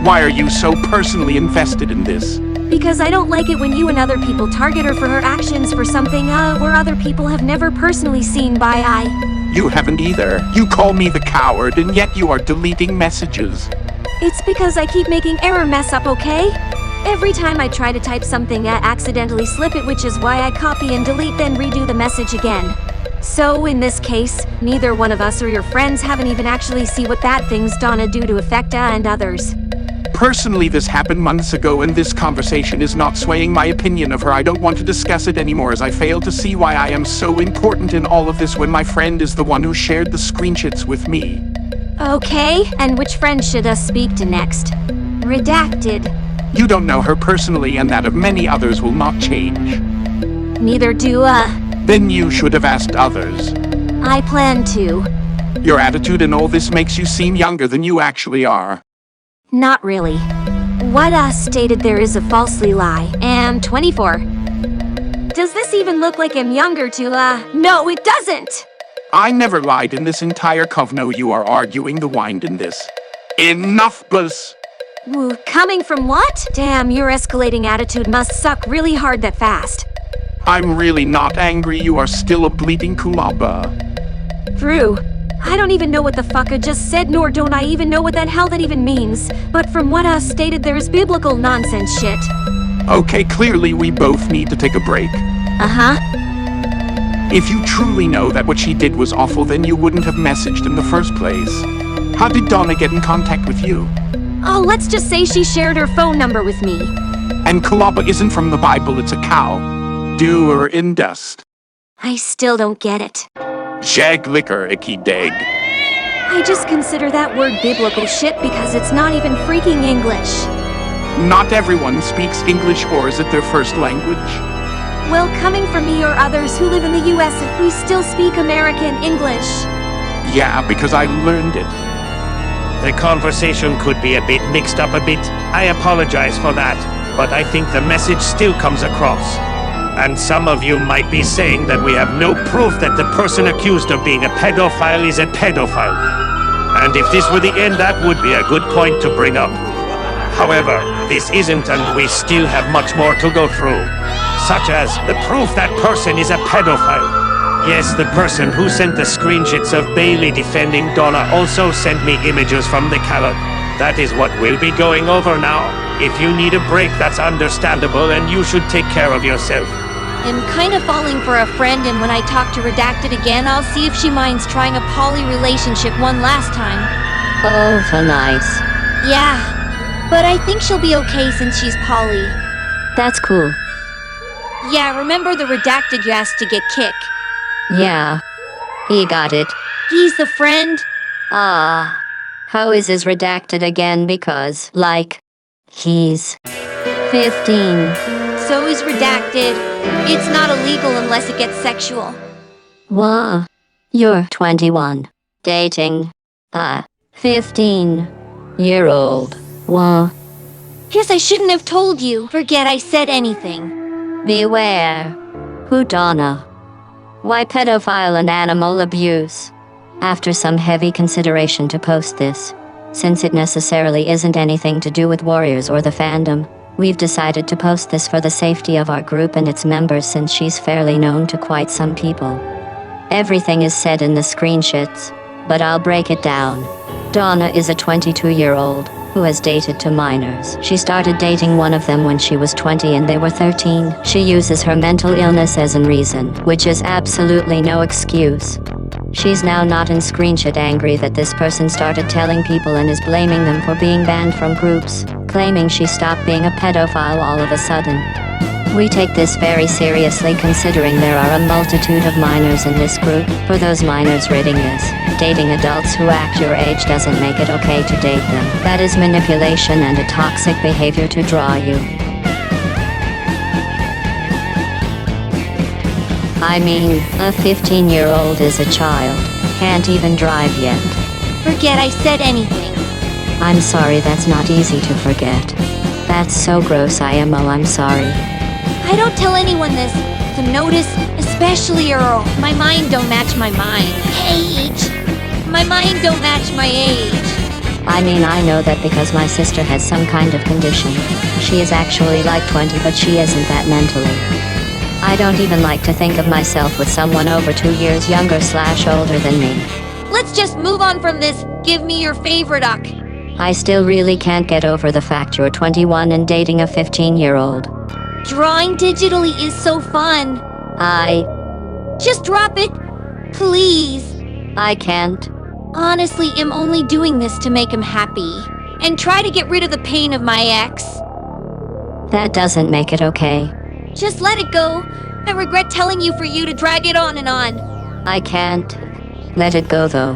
S9: Why are you so personally invested in this?
S2: Because I don't like it when you and other people target her for her actions for something, where other people have never personally seen by
S9: You haven't either. You call me the coward, and yet you are deleting messages.
S2: It's because I keep making error mess up, okay? Every time I try to type something, I accidentally slip it, which is why I copy and delete, then redo the message again. So, in this case, neither one of us or your friends haven't even actually seen what bad things Donna do to affect and others.
S9: Personally, this happened months ago, and this conversation is not swaying my opinion of her. I don't want to discuss it anymore, as I fail to see why I am so important in all of this when my friend is the one who shared the screenshots with me.
S2: Okay, and which friend should us speak to next? Redacted.
S9: You don't know her personally, and that of many others will not change.
S2: Neither do,
S9: Then you should have asked others.
S2: I plan to.
S9: Your attitude in all this makes you seem younger than you actually are.
S2: Not really. What stated there is a falsely lie. Am 24. Does this even look like I'm younger to, No, it doesn't!
S9: I never lied in this entire convo. You are arguing the wind in this. Enough, Buzz!
S2: Ooh, coming from what? Damn, your escalating attitude must suck really hard that fast.
S9: I'm really not angry. You are still a bleeding kulaba.
S2: Drew, I don't even know what the fuck I just said, nor don't I even know what the hell that even means. But from what stated, there's biblical nonsense shit.
S9: Okay, clearly we both need to take a break.
S2: Uh-huh.
S9: If you truly know that what she did was awful, then you wouldn't have messaged in the first place. How did Donna get in contact with you?
S2: Oh, let's just say she shared her phone number with me.
S9: And kulaba isn't from the Bible, it's a cow. Doer in dust.
S2: I still don't get it.
S9: Jag liquor icky dag.
S2: I just consider that word biblical shit because it's not even freaking English.
S9: Not everyone speaks English, or is it their first language?
S2: Well, coming from me or others who live in the US, we still speak American English.
S9: Yeah, because I learned it.
S1: The conversation could be a bit mixed up a bit. I apologize for that, but I think the message still comes across. And some of you might be saying that we have no proof that the person accused of being a pedophile is a pedophile. And if this were the end, that would be a good point to bring up. However, this isn't, and we still have much more to go through. Such as the proof that person is a pedophile. Yes, the person who sent the screenshots of Bailey defending Donna also sent me images from the Callout. That is what we'll be going over now. If you need a break, that's understandable, and you should take care of yourself.
S2: I'm kind of falling for a friend, and when I talk to Redacted again, I'll see if she minds trying a poly relationship one last time.
S11: Oh, so nice.
S2: Yeah, but I think she'll be okay since she's poly.
S11: That's cool.
S2: Yeah, remember the Redacted you asked to get kick?
S11: Yeah. He got it.
S2: He's the friend?
S11: Ah. How is his redacted again? Because, like, he's 15.
S2: So is Redacted. It's not illegal unless it gets sexual.
S11: Wha? You're 21. Dating a 15-year-old. Wha?
S2: Guess I shouldn't have told you. Forget I said anything.
S11: Beware. Who Donna? Why pedophile and animal abuse? After some heavy consideration to post this, since it necessarily isn't anything to do with Warriors or the fandom, we've decided to post this for the safety of our group and its members since she's fairly known to quite some people. Everything is said in the screenshots, but I'll break it down. Donna is a 22-year-old who has dated two minors. She started dating one of them when she was 20 and they were 13. She uses her mental illness as a reason, which is absolutely no excuse. She's now not in screenshot angry that this person started telling people and is blaming them for being banned from groups, claiming she stopped being a pedophile all of a sudden. We take this very seriously considering there are a multitude of minors in this group. For those minors reading this, dating adults who act your age doesn't make it okay to date them. That is manipulation and a toxic behavior to draw you. I mean, a 15-year-old is a child, can't even drive yet.
S2: Forget I said anything.
S11: I'm sorry, that's not easy to forget. That's so gross, IMO, I'm sorry.
S2: I don't tell anyone this. To notice, especially Earl. My mind don't match my mind. Age. My mind don't match my age.
S11: I mean, I know that because my sister has some kind of condition. She is actually like 20, but she isn't that mentally. I don't even like to think of myself with someone over 2 years younger/older than me.
S2: Let's just move on from this. Give me your favorite uck.
S11: I still really can't get over the fact you're 21 and dating a 15-year-old.
S2: Drawing digitally is so fun.
S11: Just
S2: drop it. Please.
S11: I can't.
S2: Honestly, I'm only doing this to make him happy. And try to get rid of the pain of my ex.
S11: That doesn't make it okay.
S2: Just let it go. I regret telling you for you to drag it on and on.
S11: I can't let it go though.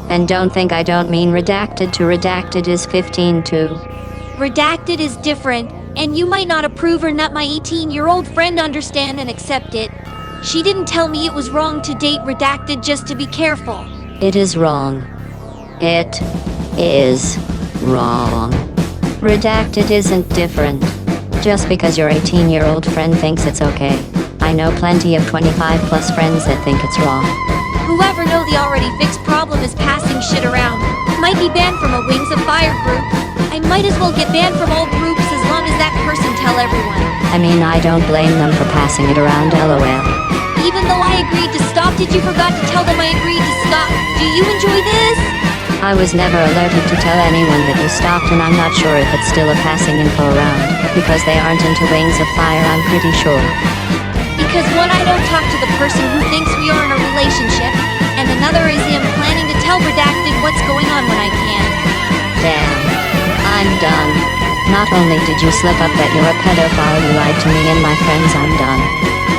S11: And don't think I don't mean redacted to redacted is 15 too.
S2: Redacted is different, and you might not approve or not my 18-year-old friend understand and accept it. She didn't tell me it was wrong to date Redacted just to be careful.
S11: It is wrong. It is wrong. Redacted isn't different. Just because your 18-year-old friend thinks it's okay. I know plenty of 25-plus friends that think it's wrong.
S2: Whoever know the already fixed problem is passing shit around. Might be banned from a Wings of Fire group. I might as well get banned from all groups as long as that person tell everyone.
S11: I mean, I don't blame them for passing it around, LOL.
S2: Even though I agreed to stop, did you forgot to tell them I agreed to stop? Do you enjoy this?
S11: I was never alerted to tell anyone that you stopped, and I'm not sure if it's still a passing info around. Because they aren't into Wings of Fire, I'm pretty sure.
S2: Because one, I don't talk to the person who thinks we are in a relationship, and another is him planning to tell Redacted what's going on when I can.
S11: Damn. I'm done. Not only did you slip up that you're a pedophile, you lied to me and my friends, I'm done.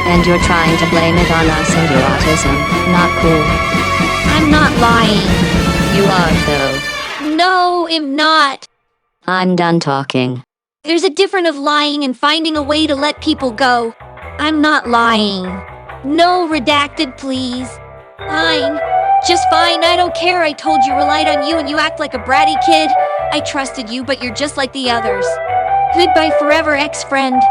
S11: And you're trying to blame it on us and your autism. Not cool.
S2: I'm not lying.
S11: You are, though.
S2: No, I'm not.
S11: I'm done talking.
S2: There's a difference of lying and finding a way to let people go. I'm not lying. No, Redacted, please. Fine. Just fine, I don't care. I told you relied on you and you act like a bratty kid. I trusted you, but you're just like the others. Goodbye forever, ex-friend.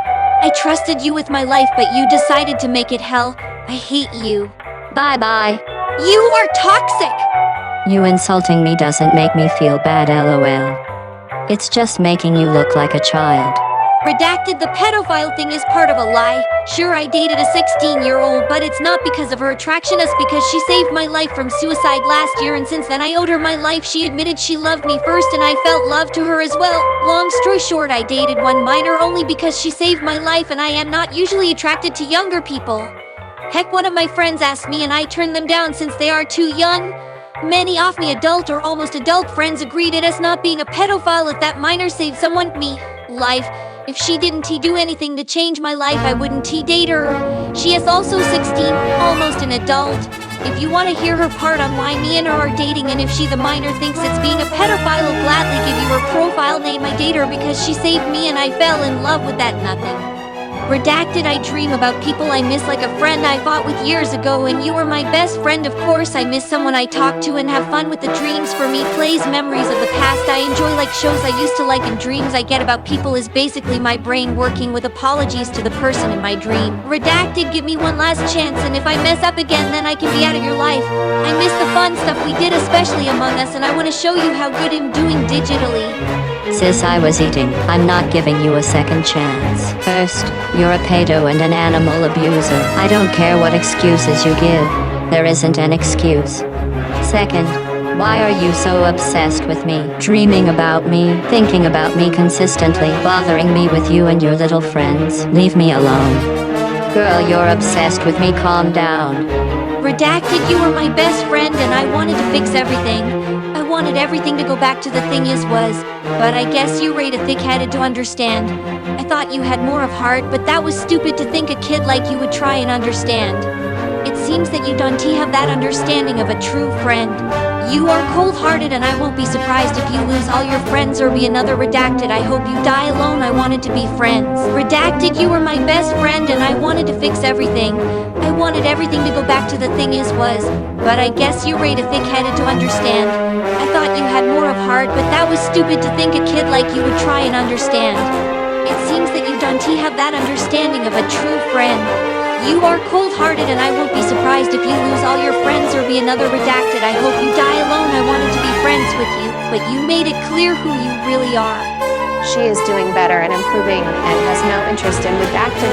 S2: I trusted you with my life, but you decided to make it hell. I hate you.
S11: Bye-bye.
S2: You are toxic!
S11: You insulting me doesn't make me feel bad, lol. It's just making you look like a child.
S2: Redacted, the pedophile thing is part of a lie. Sure, I dated a 16-year-old, but it's not because of her attraction, it's because she saved my life from suicide last year, and since then I owed her my life. She admitted she loved me first, and I felt love to her as well. Long story short, I dated one minor only because she saved my life, and I am not usually attracted to younger people. Heck, one of my friends asked me, and I turned them down since they are too young. Many of me adult or almost adult friends agreed it as not being a pedophile if that minor saved someone me life. If she didn't do anything to change my life, I wouldn't date her. She is also 16, almost an adult. If you want to hear her part on why me and her are dating and if she the minor thinks it's being a pedophile, I'll gladly give you her profile name. I date her because she saved me and I fell in love with that nothing. Redacted, I dream about people I miss like a friend I fought with years ago, and you were my best friend. Of course, I miss someone I talk to and have fun with. The dreams for me plays memories of the past. I enjoy like shows I used to like, and dreams I get about people is basically my brain working with apologies to the person in my dream. Redacted, give me one last chance, and if I mess up again, then I can be out of your life. I miss the fun stuff we did, especially Among Us, and I want to show you how good I'm doing digitally.
S11: Sis, I was eating. I'm not giving you a second chance. First, you're a pedo and an animal abuser. I don't care what excuses you give. There isn't an excuse. Second, why are you so obsessed with me? Dreaming about me, thinking about me consistently, bothering me with you and your little friends. Leave me alone. Girl, you're obsessed with me. Calm down.
S2: Redacted, you were my best friend and I wanted to fix everything. I wanted everything to go back to the thing as was, but I guess you rate a thick-headed to understand. I thought you had more of heart, but that was stupid to think a kid like you would try and understand. It seems that you don't have that understanding of a true friend. You are cold-hearted and I won't be surprised if you lose all your friends or be another Redacted. I hope you die alone. I wanted to be friends. Redacted, you were my best friend and I wanted to fix everything. I wanted everything to go back to the thing as was, but I guess you rate a thick-headed to understand. I thought you had more of heart, but that was stupid to think a kid like you would try and understand. It seems that you don't have that understanding of a true friend. You are cold-hearted and I won't be surprised if you lose all your friends or be another Redacted. I hope you die alone. I wanted to be friends with you, but you made it clear who you really are.
S12: She is doing better and improving and has no interest in redacted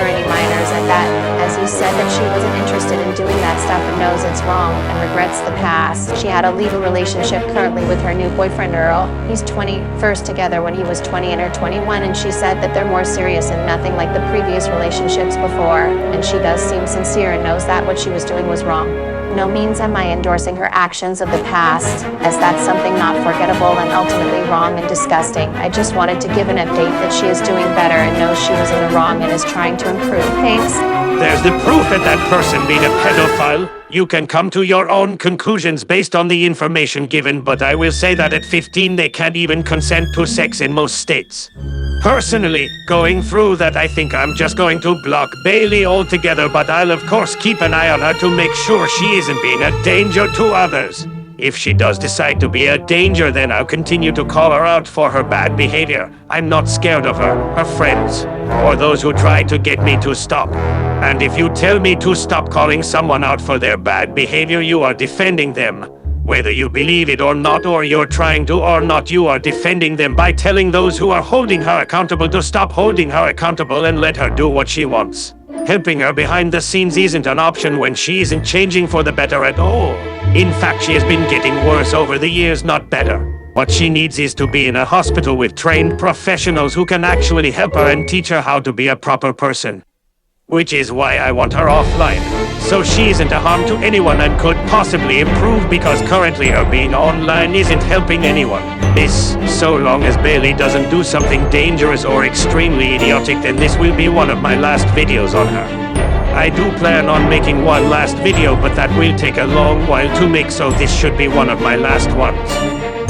S12: or any minors, and that, as you said, that she wasn't interested in doing that stuff and knows it's wrong and regrets the past. She had a legal relationship currently with her new boyfriend, Earl. He's 21st together when he was 20 and her 21, and she said that they're more serious and nothing like the previous relationships before, and she does seem sincere and knows that what she was doing was wrong. No means am I endorsing her actions of the past, as that's something not forgettable and ultimately wrong and disgusting. I just wanted to give an update that she is doing better and knows she was in the wrong and is trying to improve. Thanks.
S1: There's the proof that that person being a pedophile. You can come to your own conclusions based on the information given, but I will say that at 15 they can't even consent to sex in most states. Personally, going through that, I think I'm just going to block Bailey altogether, but I'll of course keep an eye on her to make sure she isn't being a danger to others. If she does decide to be a danger, then I'll continue to call her out for her bad behavior. I'm not scared of her friends, or those who try to get me to stop. And if you tell me to stop calling someone out for their bad behavior, you are defending them. Whether you believe it or not, or you're trying to or not, you are defending them by telling those who are holding her accountable to stop holding her accountable and let her do what she wants. Helping her behind the scenes isn't an option when she isn't changing for the better at all. In fact, she has been getting worse over the years, not better. What she needs is to be in a hospital with trained professionals who can actually help her and teach her how to be a proper person. Which is why I want her offline, so she isn't a harm to anyone and could possibly improve, because currently her being online isn't helping anyone. So long as Bailey doesn't do something dangerous or extremely idiotic, then this will be one of my last videos on her. I do plan on making one last video, but that will take a long while to make, so this should be one of my last ones.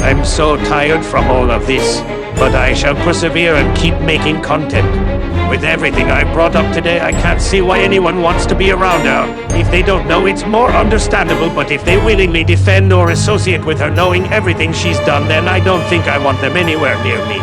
S1: I'm so tired from all of this, but I shall persevere and keep making content. With everything I brought up today, I can't see why anyone wants to be around her. If they don't know, it's more understandable, but if they willingly defend or associate with her knowing everything she's done, then I don't think I want them anywhere near me.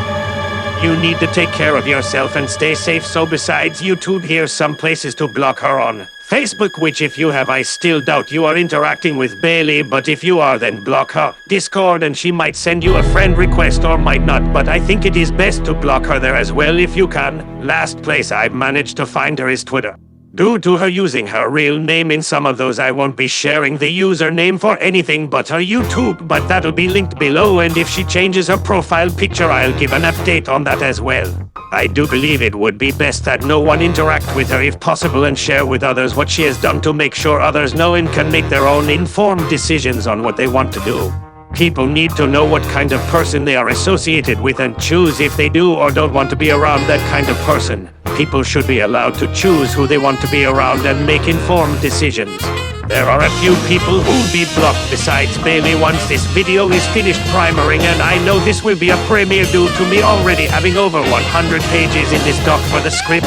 S1: You need to take care of yourself and stay safe. So besides YouTube, here's some places to block her on. Facebook, which if you have, I still doubt you are interacting with Bailey, but if you are, then block her. Discord, and she might send you a friend request or might not, but I think it is best to block her there as well if you can. Last place I've managed to find her is Twitter. Due to her using her real name in some of those, I won't be sharing the username for anything but her YouTube, but that'll be linked below, and if she changes her profile picture, I'll give an update on that as well. I do believe it would be best that no one interact with her if possible and share with others what she has done to make sure others know and can make their own informed decisions on what they want to do. People need to know what kind of person they are associated with and choose if they do or don't want to be around that kind of person. People should be allowed to choose who they want to be around and make informed decisions. There are a few people who'll be blocked besides Bailey once this video is finished primering, and I know this will be a premiere due to me already having over 100 pages in this doc for the script.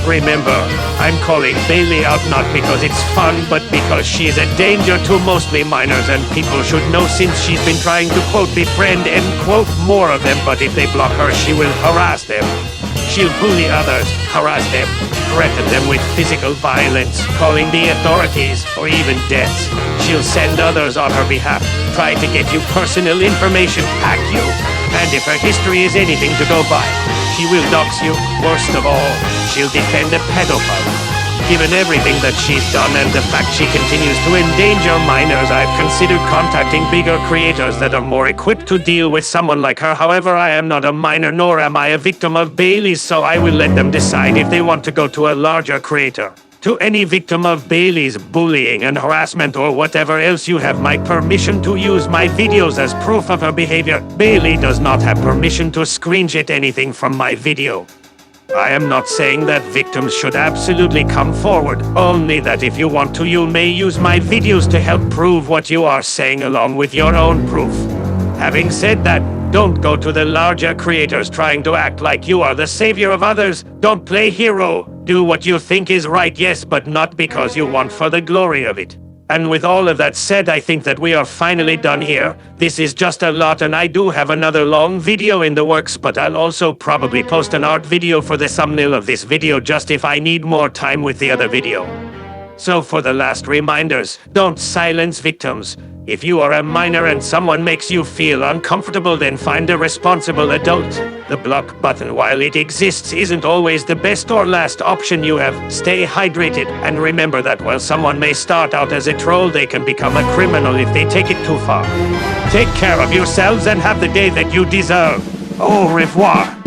S1: Remember, I'm calling Bailey out not because it's fun, but because she is a danger to mostly minors, and people should know since she's been trying to quote befriend and quote more of them, but if they block her, she will harass them. She'll bully others, harass them, threaten them with physical violence, calling the authorities, or even deaths. She'll send others on her behalf, try to get you personal information, hack you, and if her history is anything to go by, she will dox you. Worst of all, she'll defend a pedophile. Given everything that she's done and the fact she continues to endanger minors, I've considered contacting bigger creators that are more equipped to deal with someone like her. However, I am not a minor, nor am I a victim of Bailey's, so I will let them decide if they want to go to a larger creator. To any victim of Bailey's bullying and harassment or whatever else, you have my permission to use my videos as proof of her behavior. Bailey does not have permission to screenshot anything from my video. I am not saying that victims should absolutely come forward, only that if you want to, you may use my videos to help prove what you are saying along with your own proof. Having said that, don't go to the larger creators trying to act like you are the savior of others. Don't play hero. Do what you think is right, yes, but not because you want for the glory of it. And with all of that said, I think that we are finally done here. This is just a lot, and I do have another long video in the works, but I'll also probably post an art video for the thumbnail of this video just if I need more time with the other video. So for the last reminders, don't silence victims. If you are a minor and someone makes you feel uncomfortable, then find a responsible adult. The block button, while it exists, isn't always the best or last option you have. Stay hydrated, and remember that while someone may start out as a troll, they can become a criminal if they take it too far. Take care of yourselves and have the day that you deserve. Au revoir.